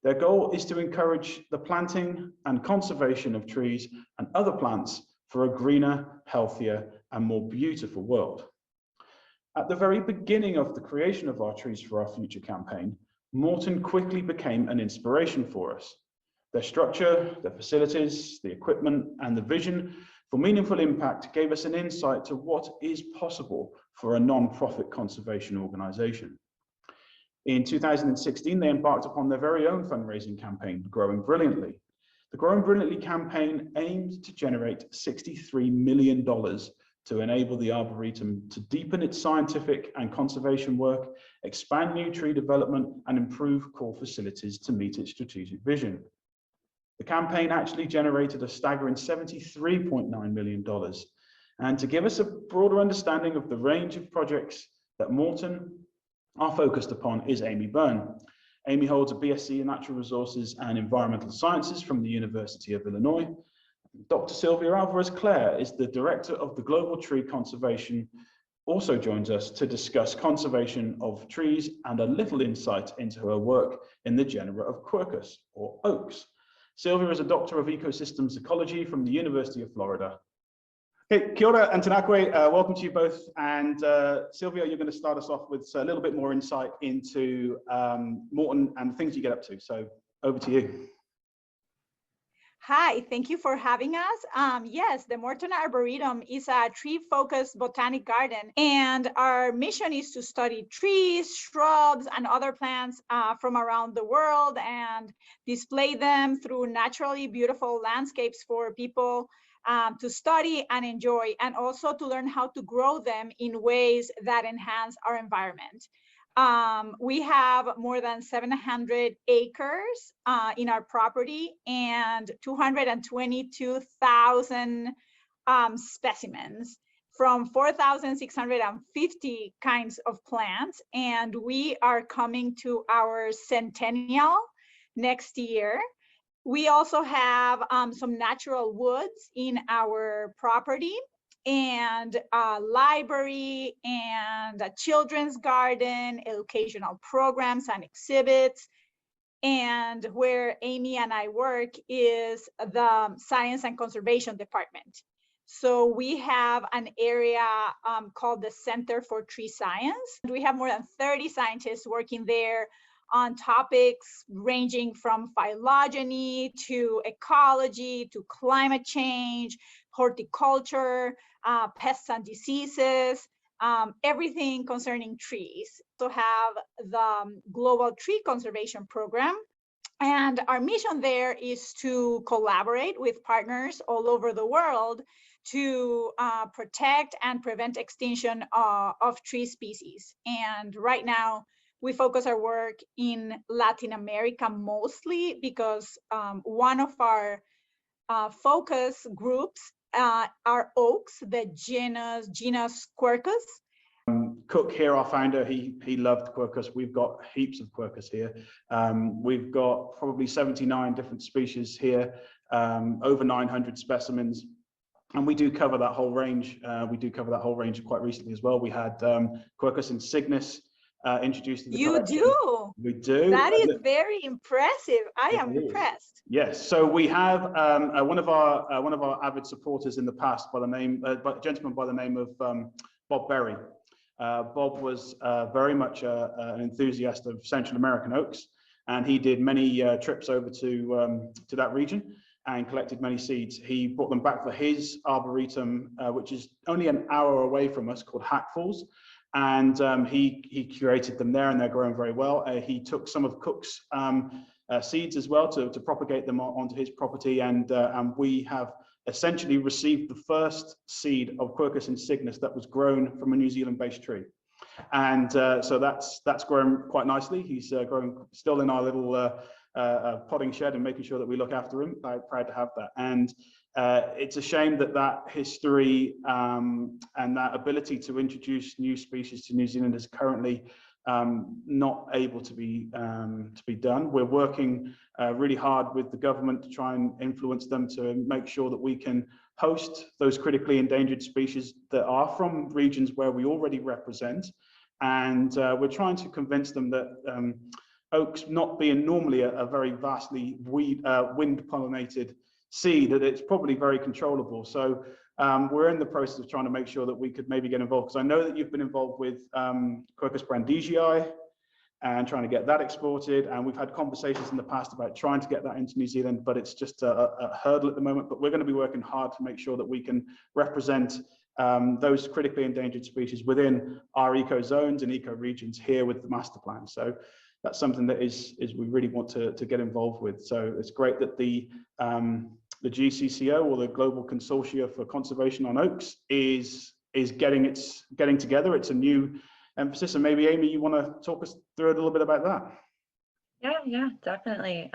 Their goal is to encourage the planting and conservation of trees and other plants for a greener, healthier, and more beautiful world. At the very beginning of the creation of our Trees for Our Future campaign, Morton quickly became an inspiration for us. Their structure, their facilities, the equipment, and the vision for meaningful impact gave us an insight to what is possible for a non-profit conservation organization. In 2016, they embarked upon their very own fundraising campaign, Growing Brilliantly. The Growing Brilliantly campaign aimed to generate $63 million to enable the Arboretum to deepen its scientific and conservation work, expand new tree development, and improve core facilities to meet its strategic vision. The campaign actually generated a staggering $73.9 million. And to give us a broader understanding of the range of projects that Morton are focused upon is Amy Byrne. Amy holds a BSc in Natural Resources and Environmental Sciences from the University of Illinois. Dr. Sylvia Alvarez-Clare is the Director of the Global Tree Conservation, also joins us to discuss conservation of trees and a little insight into her work in the genera of Quercus, or oaks. Sylvia is a Doctor of Ecosystems Ecology from the University of Florida. Okay, kia ora and tanakwe, welcome to you both. And Sylvia, you're going to start us off with a little bit more insight into Moreton and the things you get up to. So over to you. Hi, thank you for having us. Yes, the Moreton Arboretum is a tree-focused botanic garden, and our mission is to study trees, shrubs, and other plants from around the world and display them through naturally beautiful landscapes for people to study and enjoy, and also to learn how to grow them in ways that enhance our environment. We have more than 700 acres in our property and 222,000 specimens from 4,650 kinds of plants. And we are coming to our centennial next year. We also have some natural woods in our property, and a library and a children's garden, educational programs and exhibits. And where Amy and I work is the Science and Conservation Department. So we have an area called the Center for Tree Science. We have more than 30 scientists working there on topics ranging from phylogeny to ecology to climate change, horticulture, pests and diseases, everything concerning trees. So have the Global Tree Conservation Program. And our mission there is to collaborate with partners all over the world to protect and prevent extinction of tree species. And right now, we focus our work in Latin America mostly because one of our focus groups are oaks, the genus Quercus. Cook here, our founder, he loved Quercus. We've got heaps of Quercus here. We've got probably 79 different species here, over 900 specimens. And we do cover that whole range. We do cover that whole range quite recently as well. We had Quercus insignis introduced to the collection. You do? We do. That is very impressive. I am impressed. Yes. So we have one of our avid supporters in the past by the name, a gentleman by the name of Bob Berry. Bob was very much an enthusiast of Central American oaks, and he did many trips over to that region and collected many seeds. He brought them back for his arboretum, which is only an hour away from us, called Hack Falls. And he curated them there, and they're growing very well. He took some of Cook's seeds as well to propagate them onto his property, and we have essentially received the first seed of Quercus insignis that was grown from a New Zealand-based tree. And so that's grown quite nicely. He's growing still in our little potting shed and making sure that we look after him. Proud to have that. And it's a shame that history and that ability to introduce new species to New Zealand is currently not able to be done. We're working really hard with the government to try and influence them to make sure that we can host those critically endangered species that are from regions where we already represent. And we're trying to convince them that oaks, not being normally a very vastly wind-pollinated seed, that it's probably very controllable. So we're in the process of trying to make sure that we could maybe get involved, because I know that you've been involved with Quercus brandegii and trying to get that exported, and we've had conversations in the past about trying to get that into New Zealand, but it's just a hurdle at the moment. But we're going to be working hard to make sure that we can represent those critically endangered species within our eco zones and eco regions here with the master plan. So that's something that is we really want to get involved with. So it's great that the GCCO, or the Global Consortia for Conservation on Oaks, is getting together. It's a new emphasis, and maybe Amy, you want to talk us through a little bit about that? Yeah, definitely.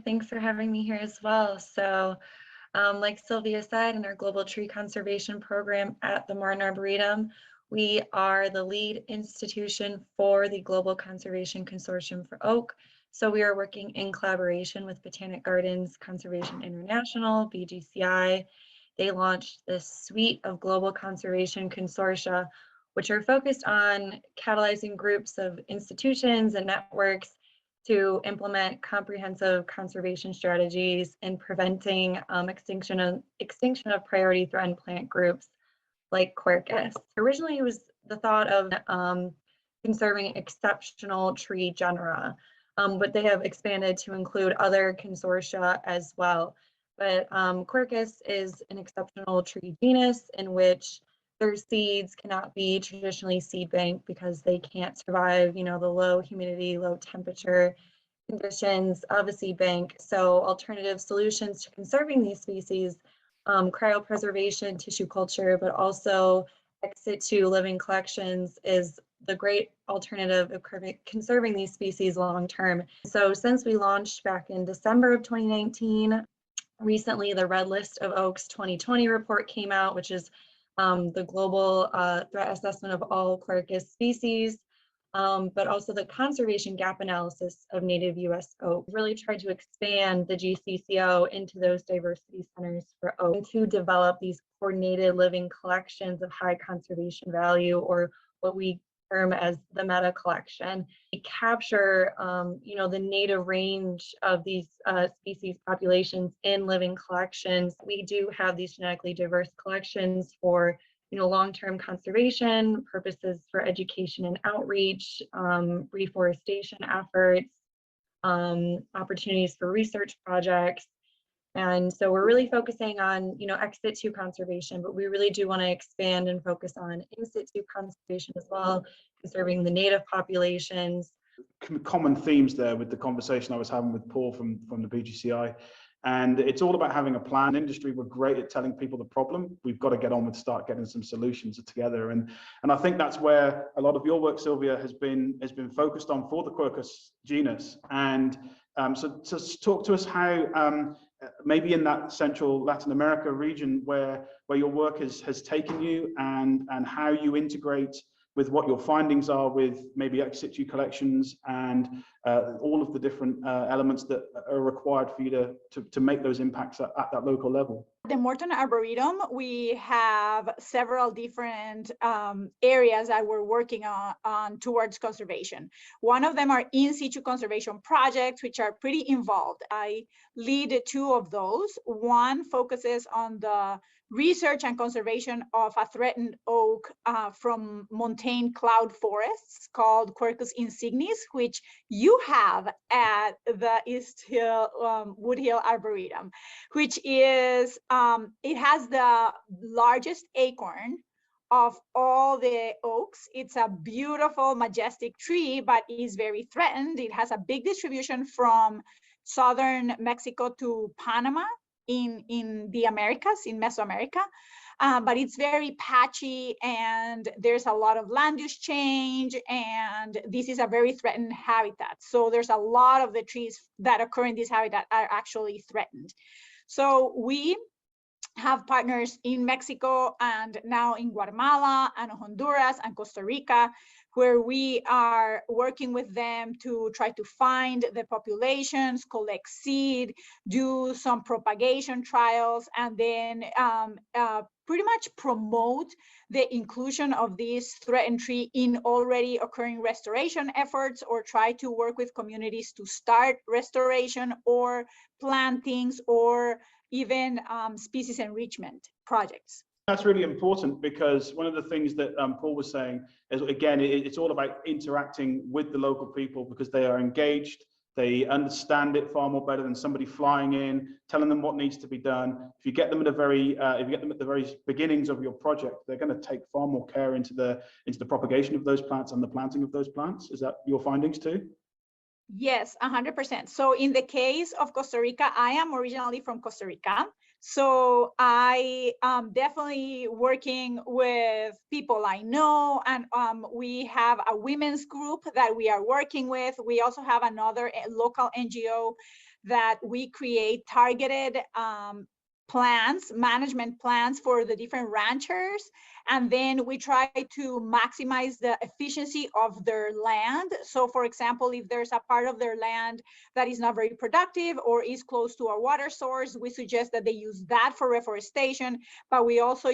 Thanks for having me here as well. So like Sylvia said, in our Global Tree Conservation Program at the Moreton Arboretum, We are the lead institution for the Global Conservation Consortium for Oak. So we are working in collaboration with Botanic Gardens Conservation International, BGCI. They launched this suite of global conservation consortia, which are focused on catalyzing groups of institutions and networks to implement comprehensive conservation strategies and preventing extinction of priority threatened plant groups like Quercus. Originally, it was the thought of conserving exceptional tree genera, but they have expanded to include other consortia as well. But Quercus is an exceptional tree genus in which their seeds cannot be traditionally seed banked because they can't survive, the low humidity, low temperature conditions of a seed bank. So alternative solutions to conserving these species, cryopreservation, tissue culture, but also ex situ living collections is the great alternative of conserving these species long term. So since we launched back in December of 2019, recently the Red List of Oaks 2020 report came out, which is the global threat assessment of all Quercus species, but also the conservation gap analysis of native US oak. Really tried to expand the GCCO into those diversity centers for oak to develop these coordinated living collections of high conservation value, or what we term as the meta collection. We capture, the native range of these species populations in living collections. We do have these genetically diverse collections for long-term conservation purposes, for education and outreach, reforestation efforts, opportunities for research projects. And so we're really focusing on, ex situ conservation, but we really do want to expand and focus on in situ conservation as well, conserving the native populations. Common themes there with the conversation I was having with Paul from the BGCI. And it's all about having a plan. Industry, we're great at telling people the problem. We've got to get on with start getting some solutions together. And I think that's where a lot of your work, Sylvia, has been focused on for the Quercus genus. And so talk to us how maybe in that central Latin America region where your work has taken you, and how you integrate with what your findings are with maybe ex situ collections and all of the different elements that are required for you to make those impacts at that local level. The Morton Arboretum, we have several different areas that we're working on towards conservation. One of them are in situ conservation projects, which are pretty involved. I lead two of those. One focuses on the research and conservation of a threatened oak from montane cloud forests called Quercus insignis, which you have at the Eastwoodhill Arboretum, which is, it has the largest acorn of all the oaks. It's a beautiful, majestic tree, but is very threatened. It has a big distribution from southern Mexico to Panama in the Americas, in Mesoamerica. But it's very patchy, and there's a lot of land use change, and this is a very threatened habitat. So there's a lot of the trees that occur in this habitat are actually threatened. So we have partners in Mexico and now in Guatemala and Honduras and Costa Rica, where we are working with them to try to find the populations, collect seed, do some propagation trials, and then pretty much promote the inclusion of this threatened tree in already occurring restoration efforts, or try to work with communities to start restoration or plantings, or even species enrichment projects. That's really important, because one of the things that Paul was saying is, again, it's all about interacting with the local people, because they are engaged, they understand it far more better than somebody flying in, telling them what needs to be done. If you get them at the very beginnings of your project, they're going to take far more care into the propagation of those plants and the planting of those plants. Is that your findings too? Yes, 100%. So in the case of Costa Rica, I am originally from Costa Rica. So I am definitely working with people I know, and we have a women's group that we are working with. We also have another local NGO that we create targeted plans, management plans for the different ranchers. And then we try to maximize the efficiency of their land. So for example, if there's a part of their land that is not very productive or is close to a water source, we suggest that they use that for reforestation, but we also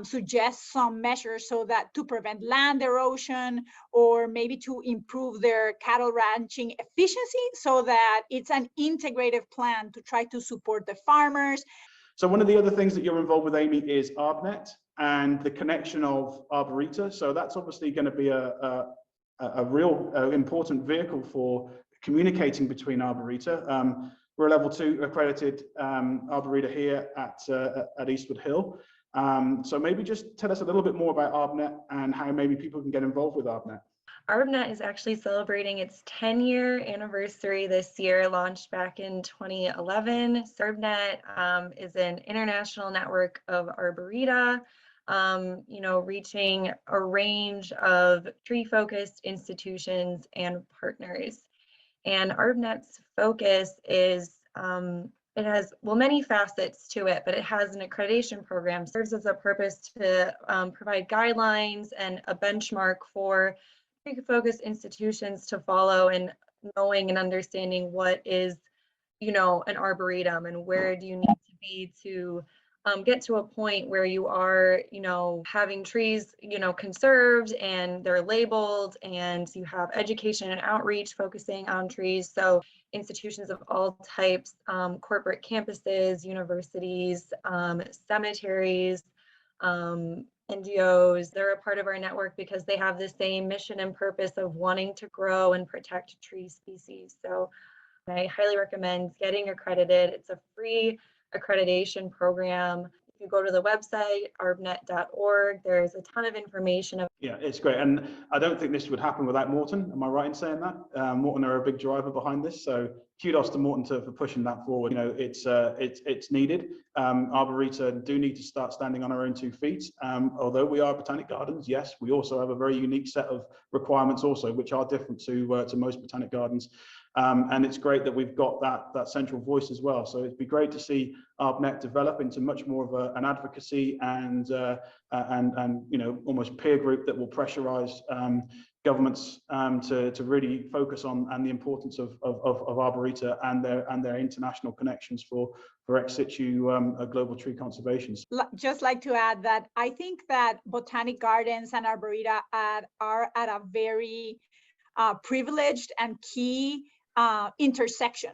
suggest some measures so that to prevent land erosion, or maybe to improve their cattle ranching efficiency, so that it's an integrative plan to try to support the farmers. So one of the other things that you're involved with, Amy, is ArbNet and the connection of Arboretum. So that's obviously going to be a real important vehicle for communicating between Arboretum. We're a level 2 accredited Arboretum here at Eastwoodhill. So maybe just tell us a little bit more about ArbNet and how maybe people can get involved with ArbNet. ArbNet is actually celebrating its 10-year anniversary this year, launched back in 2011. ArbNet is an international network of arboreta, reaching a range of tree-focused institutions and partners. And ArbNet's focus is, it has, many facets to it, but it has an accreditation program, serves as a purpose to provide guidelines and a benchmark for tree-focused institutions to follow, and knowing and understanding what is, an arboretum, and where do you need to be to get to a point where you are, having trees, conserved and they're labeled, and you have education and outreach focusing on trees. So institutions of all types, corporate campuses, universities, cemeteries, NGOs, they're a part of our network because they have the same mission and purpose of wanting to grow and protect tree species. So I highly recommend getting accredited. It's a free accreditation program. If you go to the website, arbnet.org, there's a ton of information. Yeah, it's great. And I don't think this would happen without Morton. Am I right in saying that? Morton are a big driver behind this. So kudos to Morton for pushing that forward. It's needed. Arboretum do need to start standing on our own 2 feet. Although we are botanic gardens, yes, we also have a very unique set of requirements also, which are different to most botanic gardens. And it's great that we've got that central voice as well. So it'd be great to see ArbNet develop into much more of an advocacy and almost peer group that will pressurize governments to really focus on the importance of Arboretum and their international connections for ex situ global tree conservation. Just like to add that I think that botanic gardens and arboreta are at a very privileged and key intersection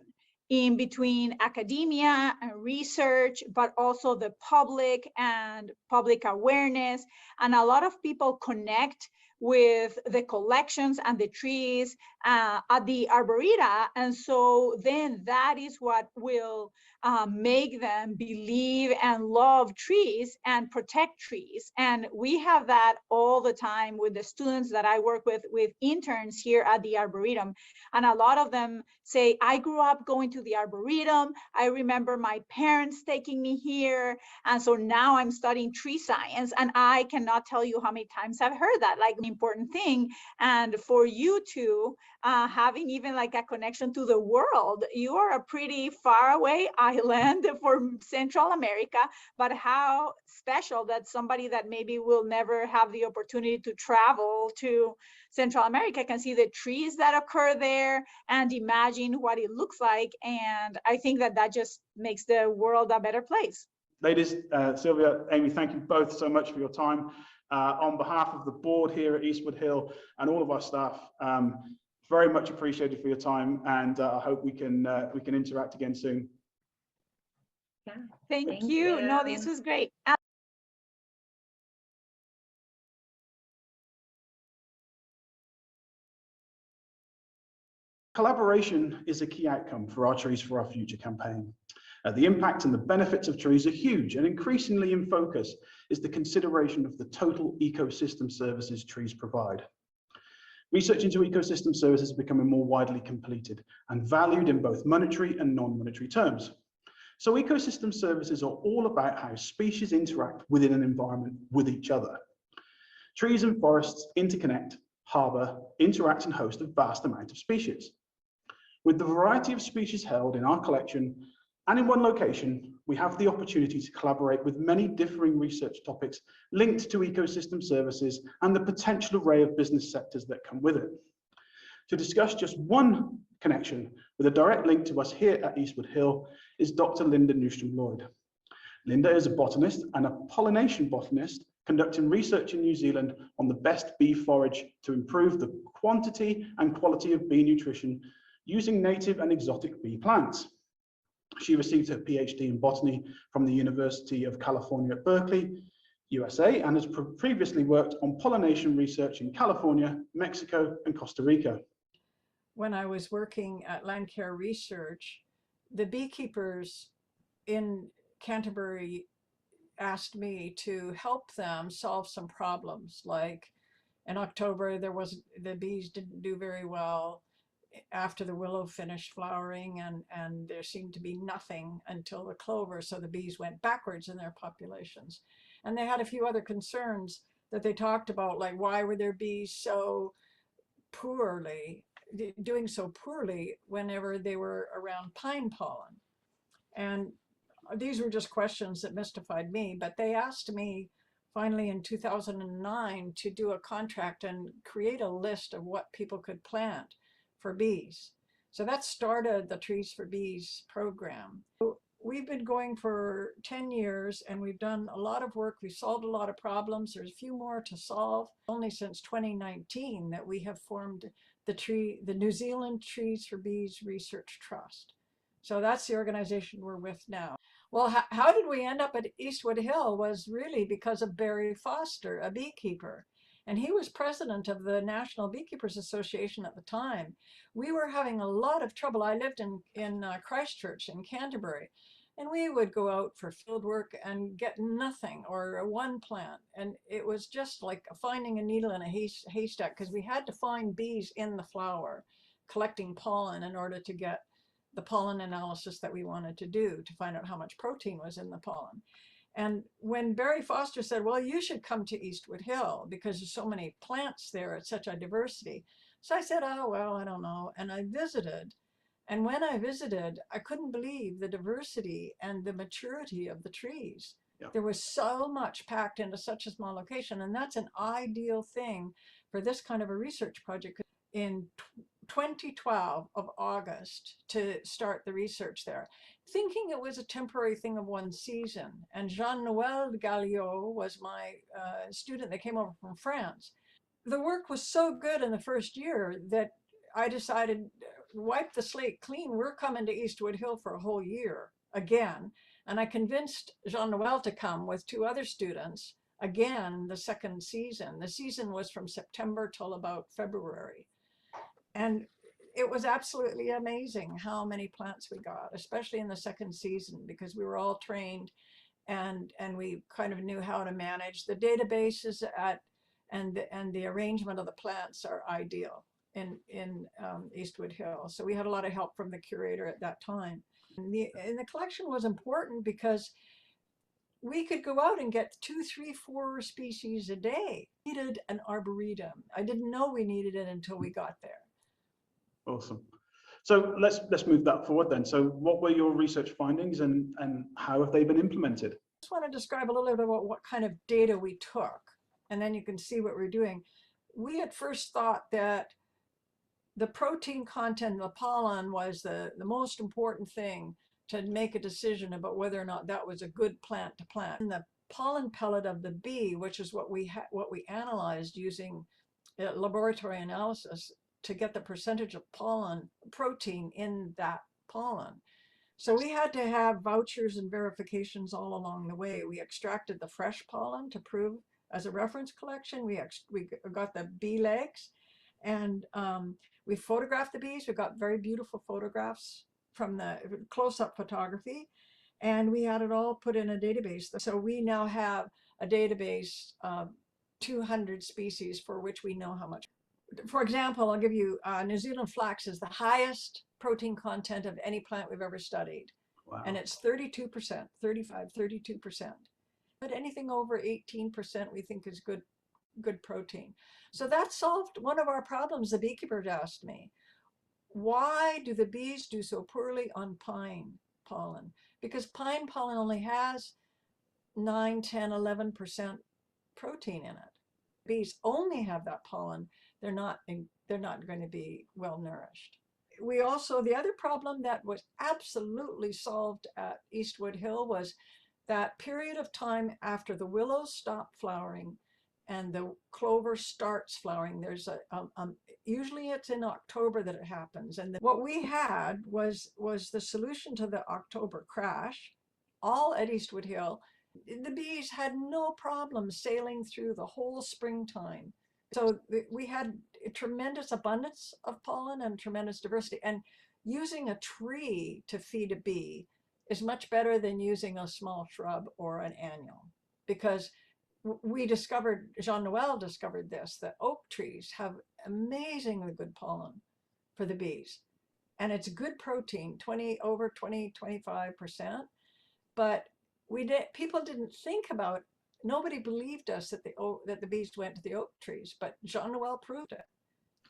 in between academia and research, but also the public and public awareness. And a lot of people connect with the collections and the trees at the arboreta. And so then that is what will make them believe and love trees and protect trees. And we have that all the time with the students that I work with interns here at the Arboretum. And a lot of them say, I grew up going to the Arboretum. I remember my parents taking me here. And so now I'm studying tree science. And I cannot tell you how many times I've heard that, like an important thing. And for you two, having even like a connection to the world, you are a pretty far away island for Central America, but how special that somebody that maybe will never have the opportunity to travel to Central America can see the trees that occur there and imagine what it looks like. And I think that just makes the world a better place. Ladies, Sylvia, Amy, thank you both so much for your time. On behalf of the board here at Eastwoodhill and all of our staff, very much appreciated for your time, and I hope we can interact again soon. Yeah, thank you. No, this was great. Collaboration is a key outcome for our Trees for Our Future campaign. The impact and the benefits of trees are huge, and increasingly in focus is the consideration of the total ecosystem services trees provide. Research into ecosystem services is becoming more widely completed and valued in both monetary and non-monetary terms. So ecosystem services are all about how species interact within an environment with each other. Trees and forests interconnect, harbour, interact and host a vast amount of species. With the variety of species held in our collection, And in one location, we have the opportunity to collaborate with many differing research topics linked to ecosystem services and the potential array of business sectors that come with it. To discuss just one connection with a direct link to us here at Eastwoodhill is Dr. Linda Newstrom-Lloyd. Linda is a botanist and a pollination botanist conducting research in New Zealand on the best bee forage to improve the quantity and quality of bee nutrition using native and exotic bee plants. She received her PhD in botany from the University of California at Berkeley, USA, and has previously worked on pollination research in California, Mexico, and Costa Rica. When I was working at Landcare Research, the beekeepers in Canterbury asked me to help them solve some problems. Like in October, the bees didn't do very well after the willow finished flowering, and there seemed to be nothing until the clover, so the bees went backwards in their populations. And they had a few other concerns that they talked about, like why were their bees doing so poorly whenever they were around pine pollen. And these were just questions that mystified me, but they asked me finally in 2009 to do a contract and create a list of what people could plant for bees. So that started the Trees for Bees program. We've been going for 10 years and we've done a lot of work. We've solved a lot of problems. There's a few more to solve. Only since 2019 that we have formed the New Zealand Trees for Bees Research Trust. So that's the organization we're with now. Well, how did we end up at Eastwoodhill was really because of Barry Foster, a beekeeper. And he was president of the National Beekeepers Association at the time. We were having a lot of trouble. I lived in Christchurch in Canterbury, and we would go out for field work and get nothing or one plant. And it was just like finding a needle in a haystack, because we had to find bees in the flower collecting pollen in order to get the pollen analysis that we wanted to do to find out how much protein was in the pollen. And when Barry Foster said, well, you should come to Eastwoodhill because there's so many plants there, it's such a diversity. So I said, oh, well, I don't know. And I visited. And when I visited, I couldn't believe the diversity and the maturity of the trees. Yeah. There was so much packed into such a small location. And that's an ideal thing for this kind of a research project. In 2012 of August to start the research there, thinking it was a temporary thing of one season. And Jean-Noël Galliot was my student that came over from France. The work was so good in the first year that I decided, wipe the slate clean, we're coming to Eastwoodhill for a whole year again. And I convinced Jean-Noël to come with two other students again the second season. The season was from September till about February. And it was absolutely amazing how many plants we got, especially in the second season, because we were all trained and we kind of knew how to manage the databases and the arrangement of the plants are ideal in Eastwoodhill. So we had a lot of help from the curator at that time. And the collection was important because we could go out and get 2, 3, 4 species a day. We needed an arboretum. I didn't know we needed it until we got there. Awesome. So let's move that forward then. So what were your research findings and how have they been implemented? I just want to describe a little bit about what kind of data we took, and then you can see what we're doing. We at first thought that the protein content of the pollen was the most important thing to make a decision about whether or not that was a good plant to plant. And the pollen pellet of the bee, which is what we analyzed using laboratory analysis, to get the percentage of pollen protein in that pollen. So we had to have vouchers and verifications all along the way. We extracted the fresh pollen to prove as a reference collection. We got the bee legs, and we photographed the bees. We got very beautiful photographs from the close-up photography, and we had it all put in a database. So we now have a database of 200 species for which we know how much. For example, I'll give you New Zealand flax is the highest protein content of any plant we've ever studied. Wow. And it's 32%, 35, 32%. But anything over 18% we think is good protein. So that solved one of our problems. The beekeepers asked me, why do the bees do so poorly on pine pollen, because pine pollen only has 9, 10, 11% protein in it. Bees only have that pollen. They're not going to be well nourished. We also, the other problem that was absolutely solved at Eastwoodhill was that period of time after the willows stop flowering and the clover starts flowering. There's usually it's in October that it happens. And what we had was the solution to the October crash, all at Eastwoodhill. The bees had no problem sailing through the whole springtime. So we had a tremendous abundance of pollen and tremendous diversity. And using a tree to feed a bee is much better than using a small shrub or an annual, because we discovered, Jean-Noël discovered this, that oak trees have amazingly good pollen for the bees. And it's good protein, over 20, 25%. But people didn't think about, nobody believed us that the bees went to the oak trees, but Jean-Noël proved it.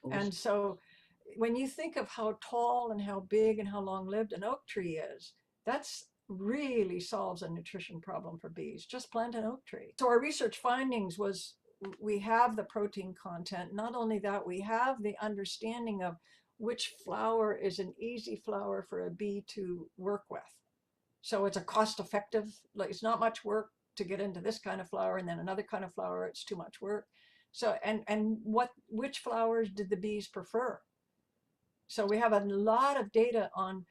Awesome. And so when you think of how tall and how big and how long-lived an oak tree is, that's really solves a nutrition problem for bees. Just plant an oak tree. So our research findings was, we have the protein content. Not only that, we have the understanding of which flower is an easy flower for a bee to work with. So it's a cost-effective, like it's not much work to get into this kind of flower and then another kind of flower, it's too much work. So, and which flowers did the bees prefer? So we have a lot of data on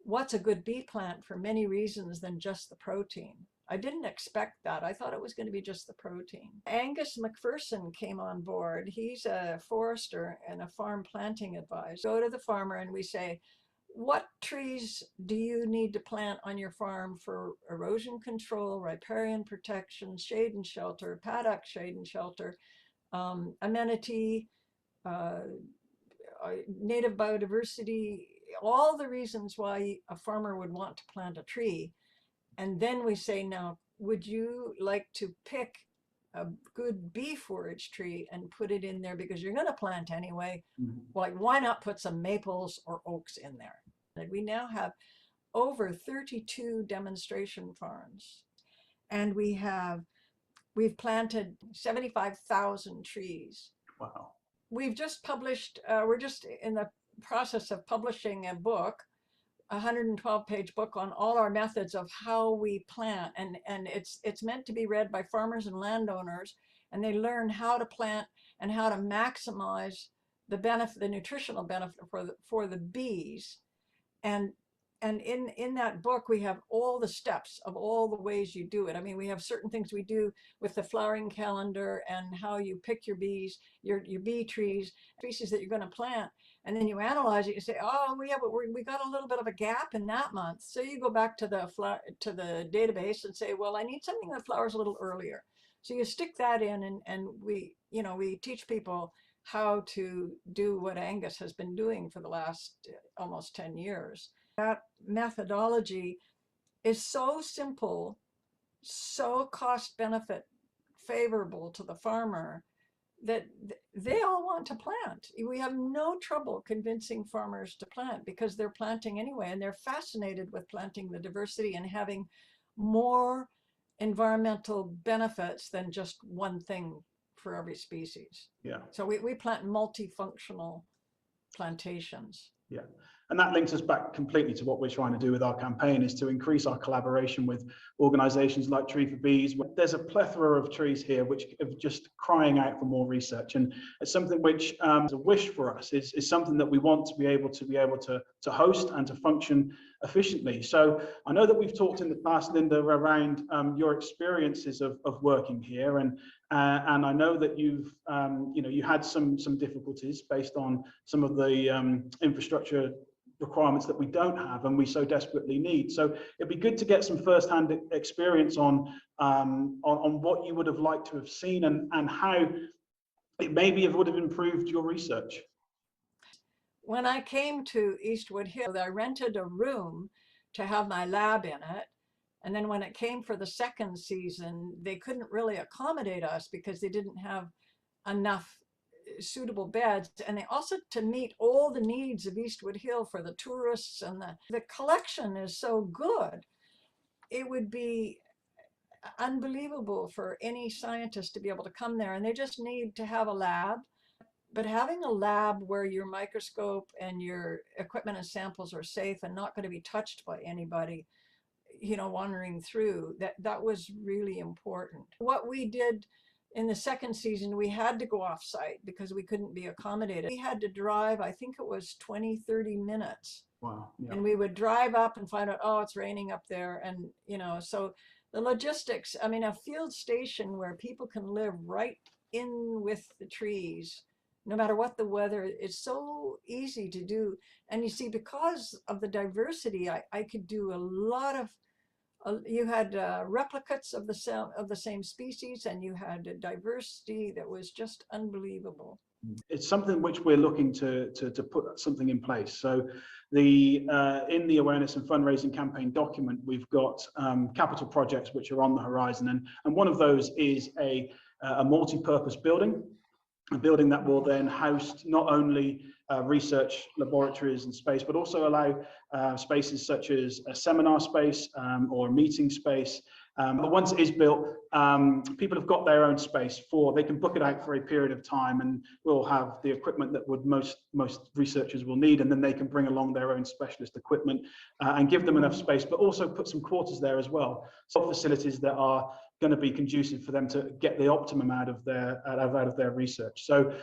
what's a good bee plant for many reasons than just the protein. I didn't expect that. I thought it was going to be just the protein. Angus McPherson came on board. He's a forester and a farm planting advisor. Go to the farmer and we say, what trees do you need to plant on your farm for erosion control, riparian protection, shade and shelter, paddock shade and shelter, amenity, native biodiversity, all the reasons why a farmer would want to plant a tree. And then we say, now, would you like to pick a good bee forage tree and put it in there because you're going to plant anyway? Like, why not put some maples or oaks in there? And we now have over 32 demonstration farms, and we've planted 75,000 trees. Wow. We've just published, we're just in the process of publishing a book, a 112-page book on all our methods of how we plant, and it's meant to be read by farmers and landowners, and they learn how to plant and how to maximize the benefit, the nutritional benefit for the bees. And in that book, we have all the steps of all the ways you do it. I mean, we have certain things we do with the flowering calendar and how you pick your bees, your bee trees, species that you're going to plant. And then you analyze it, you say, oh, we got a little bit of a gap in that month. So you go back to the database and say, well, I need something that flowers a little earlier. So you stick that in, and we teach people how to do what Angus has been doing for the last almost 10 years. That methodology is so simple, so cost benefit favorable to the farmer, that they all want to plant. We have no trouble convincing farmers to plant because they're planting anyway, and they're fascinated with planting the diversity and having more environmental benefits than just one thing for every species. Yeah. So we plant multifunctional plantations. Yeah. And that links us back completely to what we're trying to do with our campaign, is to increase our collaboration with organizations like Tree for Bees. There's a plethora of trees here which are just crying out for more research, and it's something which is a wish for us, is something that we want to be able to host and to function efficiently. So I know that we've talked in the past, Linda, around your experiences of working here, and I know that you had some difficulties based on some of the infrastructure requirements that we don't have and we so desperately need. So it'd be good to get some first-hand experience on what you would have liked to have seen and how it maybe would have improved your research. When I came to Eastwoodhill, I rented a room to have my lab in it. And then when it came for the second season, they couldn't really accommodate us because they didn't have enough suitable beds, and they also to meet all the needs of Eastwoodhill for the tourists, and the collection is so good. It would be unbelievable for any scientist to be able to come there, and they just need to have a lab. But having a lab where your microscope and your equipment and samples are safe and not going to be touched by anybody, you know, wandering through, that was really important. What we did in the second season, we had to go off site because we couldn't be accommodated. We had to drive, I think it was 20-30 minutes. Wow. Yeah. And we would drive up and find out, oh, it's raining up there. And, you know, so the logistics, I mean, a field station where people can live right in with the trees, no matter what the weather, it's so easy to do. And you see, because of the diversity, I could do a lot of, you had replicates of the same species, and you had a diversity that was just unbelievable. It's something which we're looking to put something in place. So in the awareness and fundraising campaign document, we've got capital projects which are on the horizon, and one of those is a multi-purpose building, a building that will then house not only research laboratories and space, but also allow spaces such as a seminar space or a meeting space. But once it is built, people have got their own space they can book it out for a period of time, and we'll have the equipment that most researchers will need, and then they can bring along their own specialist equipment and give them enough space, but also put some quarters there as well. So facilities that are going to be conducive for them to get the optimum out of their research. So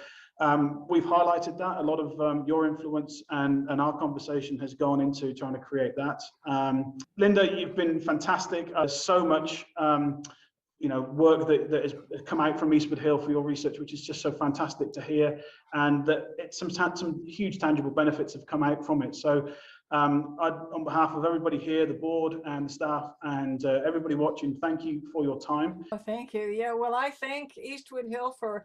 we've highlighted that. A lot of your influence and our conversation has gone into trying to create that. Linda, you've been fantastic. So much work that has come out from Eastwoodhill for your research, which is just so fantastic to hear, and that some huge tangible benefits have come out from it. So on behalf of everybody here, the board and the staff, and everybody watching, thank you for your time. Oh, thank you. Yeah, well, I thank Eastwoodhill for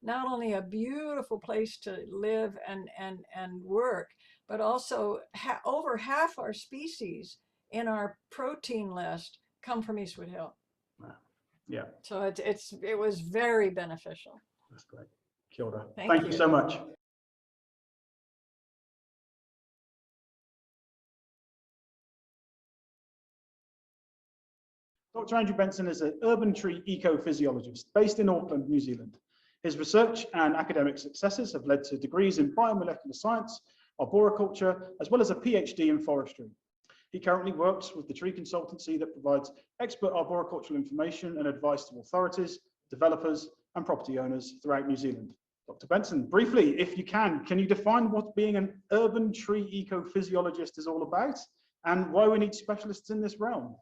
not only a beautiful place to live and work, but also over half our species in our protein list come from Eastwoodhill. Wow. Yeah. So it was very beneficial. That's great. Kia ora. Thank you so much. Dr. Andrew Benson is an urban tree ecophysiologist based in Auckland, New Zealand. His research and academic successes have led to degrees in biomolecular science, arboriculture, as well as a PhD in forestry. He currently works with the tree consultancy that provides expert arboricultural information and advice to authorities, developers, and property owners throughout New Zealand. Dr. Benson, briefly, if you can you define what being an urban tree ecophysiologist is all about and why we need specialists in this realm?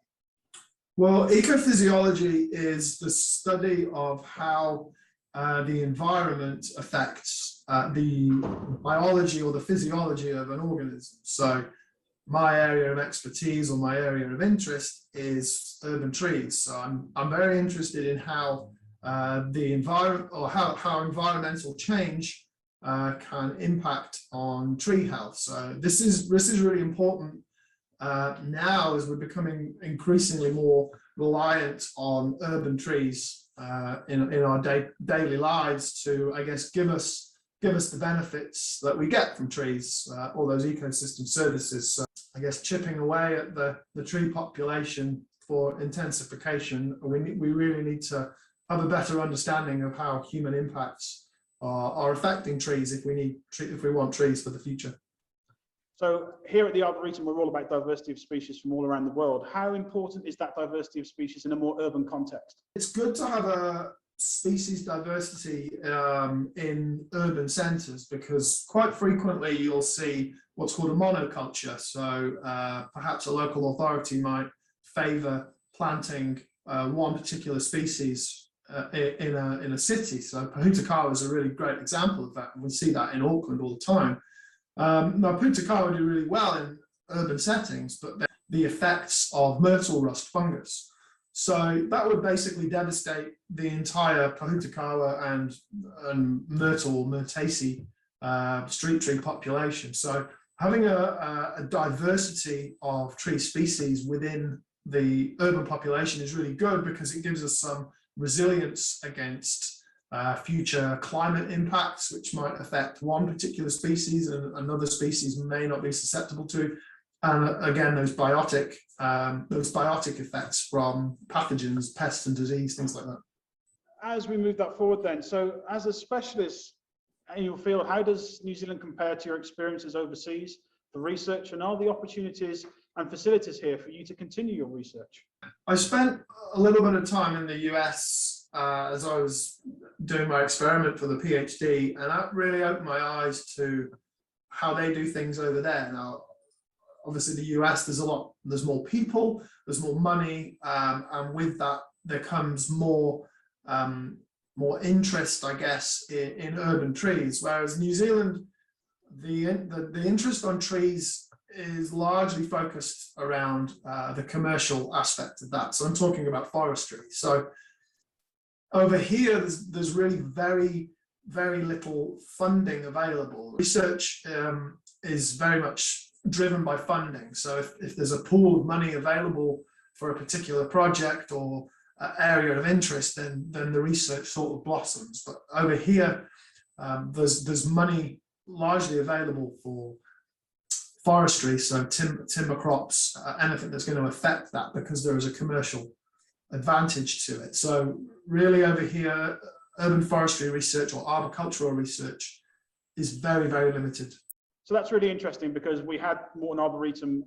Well, ecophysiology is the study of how the environment affects the biology or the physiology of an organism. So my area of expertise or my area of interest is urban trees. So I'm very interested in how the environment, or how environmental change can impact on tree health. So this is really important now, as we're becoming increasingly more reliant on urban trees in our daily lives to, I guess, give us the benefits that we get from trees, all those ecosystem services. So I guess chipping away at the tree population for intensification, we really need to have a better understanding of how human impacts are affecting trees if we want trees for the future. So here at the Arboretum, we're all about diversity of species from all around the world. How important is that diversity of species in a more urban context? It's good to have a species diversity in urban centres, because quite frequently you'll see what's called a monoculture. So perhaps a local authority might favour planting one particular species in a city. So Pahutakawa is a really great example of that, and we see that in Auckland all the time. Now, Pahutakawa do really well in urban settings, but the effects of myrtle rust fungus. So that would basically devastate the entire Pahutakawa and Myrtaceae street tree population. So having a diversity of tree species within the urban population is really good, because it gives us some resilience against future climate impacts, which might affect one particular species and another species may not be susceptible to. And again, those biotic effects from pathogens, pests and disease, things like that. As we move that forward then, so as a specialist in your field, how does New Zealand compare to your experiences overseas for research, and are the opportunities and facilities here for you to continue your research? I spent a little bit of time in the US as I was doing my experiment for the PhD, and that really opened my eyes to how they do things over there. Now, obviously the US, there's more people, there's more money, and with that there comes more interest, I guess, in urban trees. Whereas New Zealand, the interest on trees is largely focused around the commercial aspect of that. So I'm talking about forestry. So over here, there's really very, very little funding available. Research is very much driven by funding. So if there's a pool of money available for a particular project or area of interest, then the research sort of blossoms. But over here, there's money largely available for forestry, so timber crops, anything that's going to affect that, because there is a commercial advantage to it. So really over here, urban forestry research or arboricultural research is very, very limited. So that's really interesting, because we had Morton Arboretum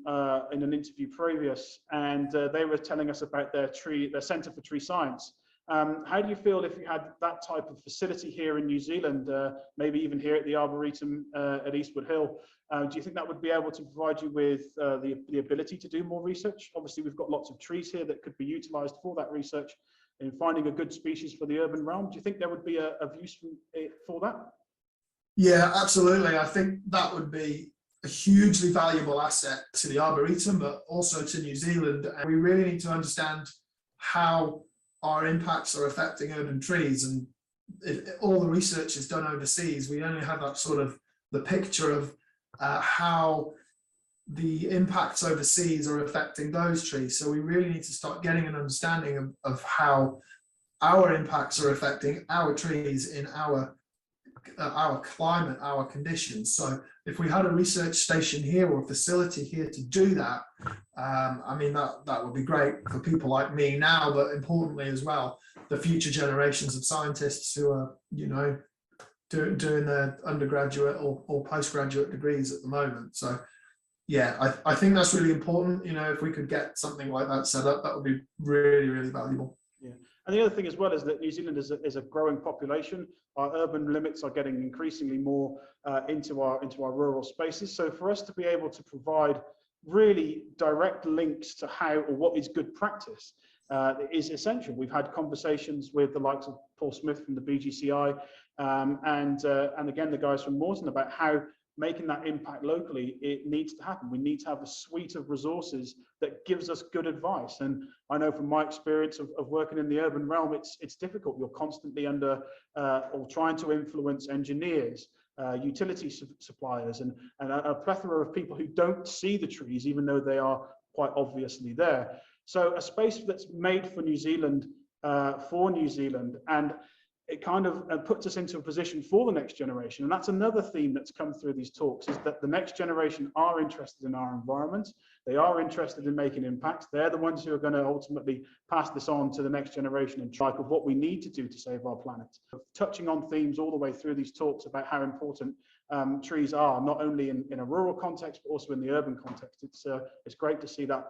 in an interview previous, and they were telling us about their Centre for Tree Science. How do you feel if you had that type of facility here in New Zealand, maybe even here at the Arboretum at Eastwoodhill? Do you think that would be able to provide you with the ability to do more research? Obviously, we've got lots of trees here that could be utilised for that research in finding a good species for the urban realm. Do you think there would be a use for that? Yeah, absolutely. I think that would be a hugely valuable asset to the Arboretum, but also to New Zealand. And we really need to understand how our impacts are affecting urban trees. And if all the research is done overseas, we only have that sort of the picture of how the impacts overseas are affecting those trees. So we really need to start getting an understanding of how our impacts are affecting our trees in our climate, our conditions. So if we had a research station here or a facility here to do that, I mean, that would be great for people like me now, but importantly as well, the future generations of scientists who are, you know, doing their undergraduate or postgraduate degrees at the moment. So yeah, I think that's really important. You know, if we could get something like that set up, that would be really, really valuable. Yeah. And the other thing as well is that New Zealand is a growing population. Our urban limits are getting increasingly more into our rural spaces. So for us to be able to provide really direct links to how or what is good practice is essential. We've had conversations with the likes of Paul Smith from the BGCI and again the guys from Morton about how making that impact locally, it needs to happen. We need to have a suite of resources that gives us good advice. And I know from my experience of working in the urban realm, it's difficult. You're constantly under or trying to influence engineers, utility suppliers, and a plethora of people who don't see the trees, even though they are quite obviously there. So a space that's made for New Zealand, and it kind of puts us into a position for the next generation. And that's another theme that's come through these talks, is that the next generation are interested in our environment. They are interested in making impacts. They're the ones who are going to ultimately pass this on to the next generation and track of what we need to do to save our planet. Touching on themes all the way through these talks about how important trees are, not only in a rural context, but also in the urban context. It's great to see that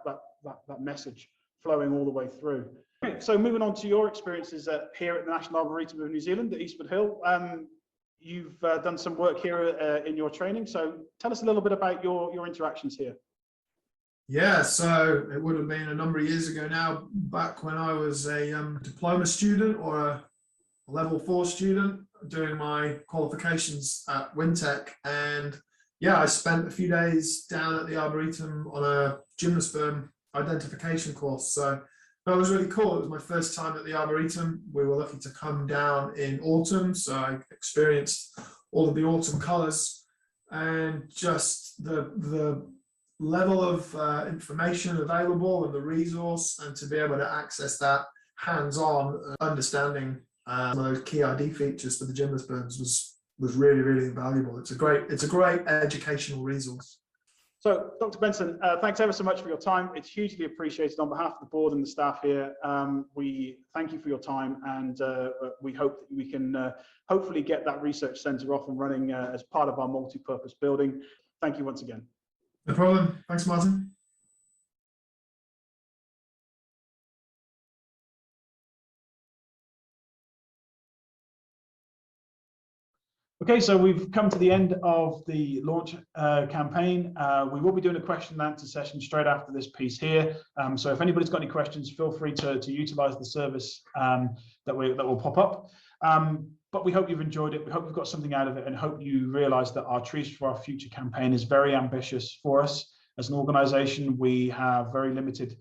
message flowing all the way through. So moving on to your experiences here at the National Arboretum of New Zealand at Eastwoodhill. You've done some work here in your training. So tell us a little bit about your interactions here. Yeah, so it would have been a number of years ago now, back when I was a diploma student or a level 4 student doing my qualifications at Wintec. And yeah, I spent a few days down at the Arboretum on a gymnosperm identification course. So that was really cool. It was my first time at the Arboretum. We were lucky to come down in autumn, so I experienced all of the autumn colours, and just the level of information available and the resource, and to be able to access that hands-on, understanding One of those key ID features for the gymnosperms was really, really invaluable. It's a great educational resource. So, Dr. Benson, thanks ever so much for your time. It's hugely appreciated on behalf of the board and the staff here. We thank you for your time, and we hope that we can hopefully get that research centre off and running as part of our multi-purpose building. Thank you once again. No problem. Thanks, Martin. Okay, so we've come to the end of the launch campaign. We will be doing a question and answer session straight after this piece here. So if anybody's got any questions, feel free to utilize the service that will pop up. But we hope you've enjoyed it. We hope you've got something out of it, and hope you realize that our Trees for Our Future campaign is very ambitious for us. As an organization, we have very limited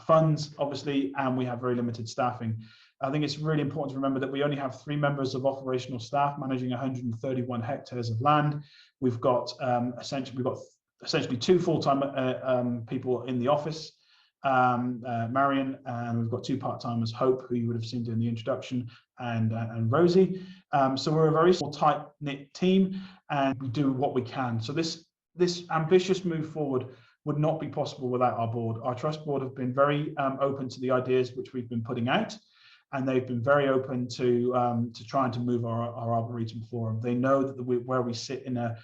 funds, obviously, and we have very limited staffing. I think it's really important to remember that we only have 3 members of operational staff managing 131 hectares of land. We've got essentially 2 full-time people in the office, Marion, and we've got 2 part-timers, Hope, who you would have seen in the introduction, and Rosie. So we're a very small, tight-knit team, and we do what we can. So this ambitious move forward would not be possible without our board. Our trust board have been very open to the ideas which we've been putting out, and they've been very open to trying to move our Arboretum forward. They know that where we sit in a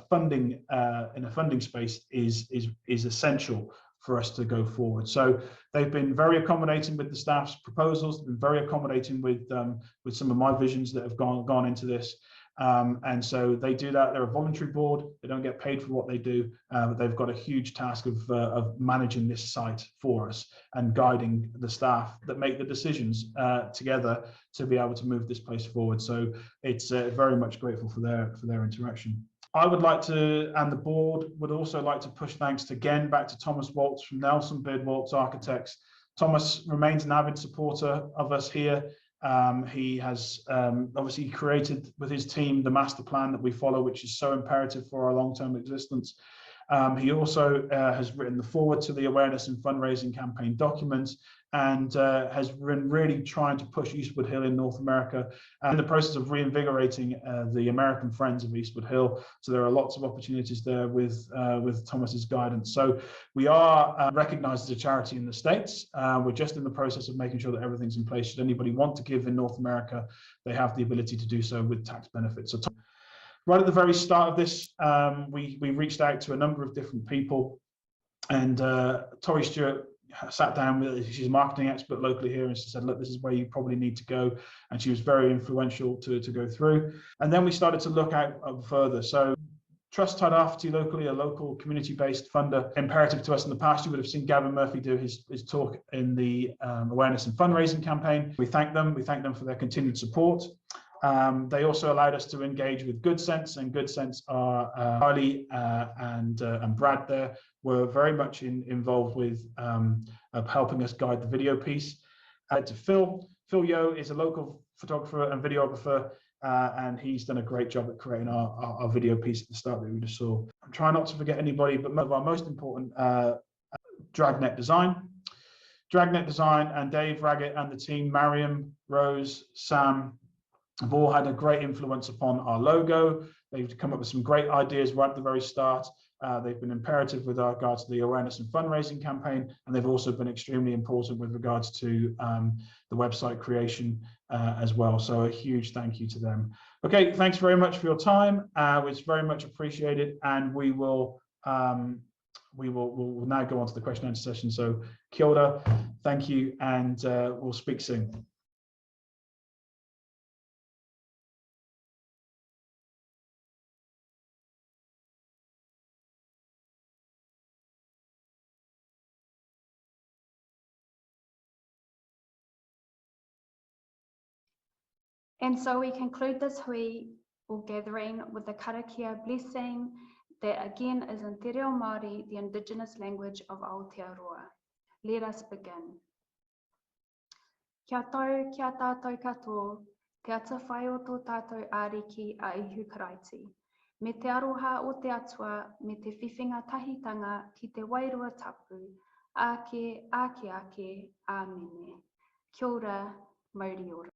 funding space is essential for us to go forward. So they've been very accommodating with the staff's proposals. They've been very accommodating with some of my visions that have gone into this. And so they do that. They're a voluntary board. They don't get paid for what they do, but they've got a huge task of managing this site for us and guiding the staff that make the decisions together to be able to move this place forward. So it's very much grateful for their interaction. I would like to, and the board would also like to push thanks again back to Thomas Waltz from Nelson Beard Waltz Architects. Thomas remains an avid supporter of us here. He has obviously created with his team the master plan that we follow, which is so imperative for our long-term existence. He also has written the foreword to the awareness and fundraising campaign documents, and has been really trying to push Eastwoodhill in North America, and in the process of reinvigorating the American Friends of Eastwoodhill. So there are lots of opportunities there with Thomas's guidance. So we are recognized as a charity in the States. We're just in the process of making sure that everything's in place. Should anybody want to give in North America, they have the ability to do so with tax benefits. So right at the very start of this, we reached out to a number of different people, and Tori Stewart sat down with, she's a marketing expert locally here, and she said, look, this is where you probably need to go. And she was very influential to go through. And then we started to look out further. So Trust Tairāwhiti locally, a local community-based funder, imperative to us in the past. You would have seen Gavin Murphy do his talk in the awareness and fundraising campaign. We thank them for their continued support. They also allowed us to engage with Good Sense, and Good Sense are Harley and Brad there were very much involved with helping us guide the video piece. To Phil Yo is a local photographer and videographer, and he's done a great job at creating our video piece at the start that we just saw. I'm trying not to forget anybody, but one of our most important, Dragnet Design. Dragnet Design and Dave Raggett and the team, Mariam, Rose, Sam, have all had a great influence upon our logo. They've come up with some great ideas right at the very start. They've been imperative with regards to the awareness and fundraising campaign, and they've also been extremely important with regards to the website creation as well. So a huge thank you to them. Okay, thanks very much for your time. It's very much appreciated, and we'll now go on to the question and answer session. So kia ora, thank you, and we'll speak soon. And so we conclude this hui or gathering with the karakia blessing that again is in Te Reo Māori, the indigenous language of Aotearoa. Let us begin. Kia tau, kia tātou katoa, te ata whai o tō tātou āriki a ihu karaiti. Me te aroha o te atua, me te whiwhinga tahitanga ki te wairua tapu, ake, ake, ake, āmene. Kia ora, mauri ora.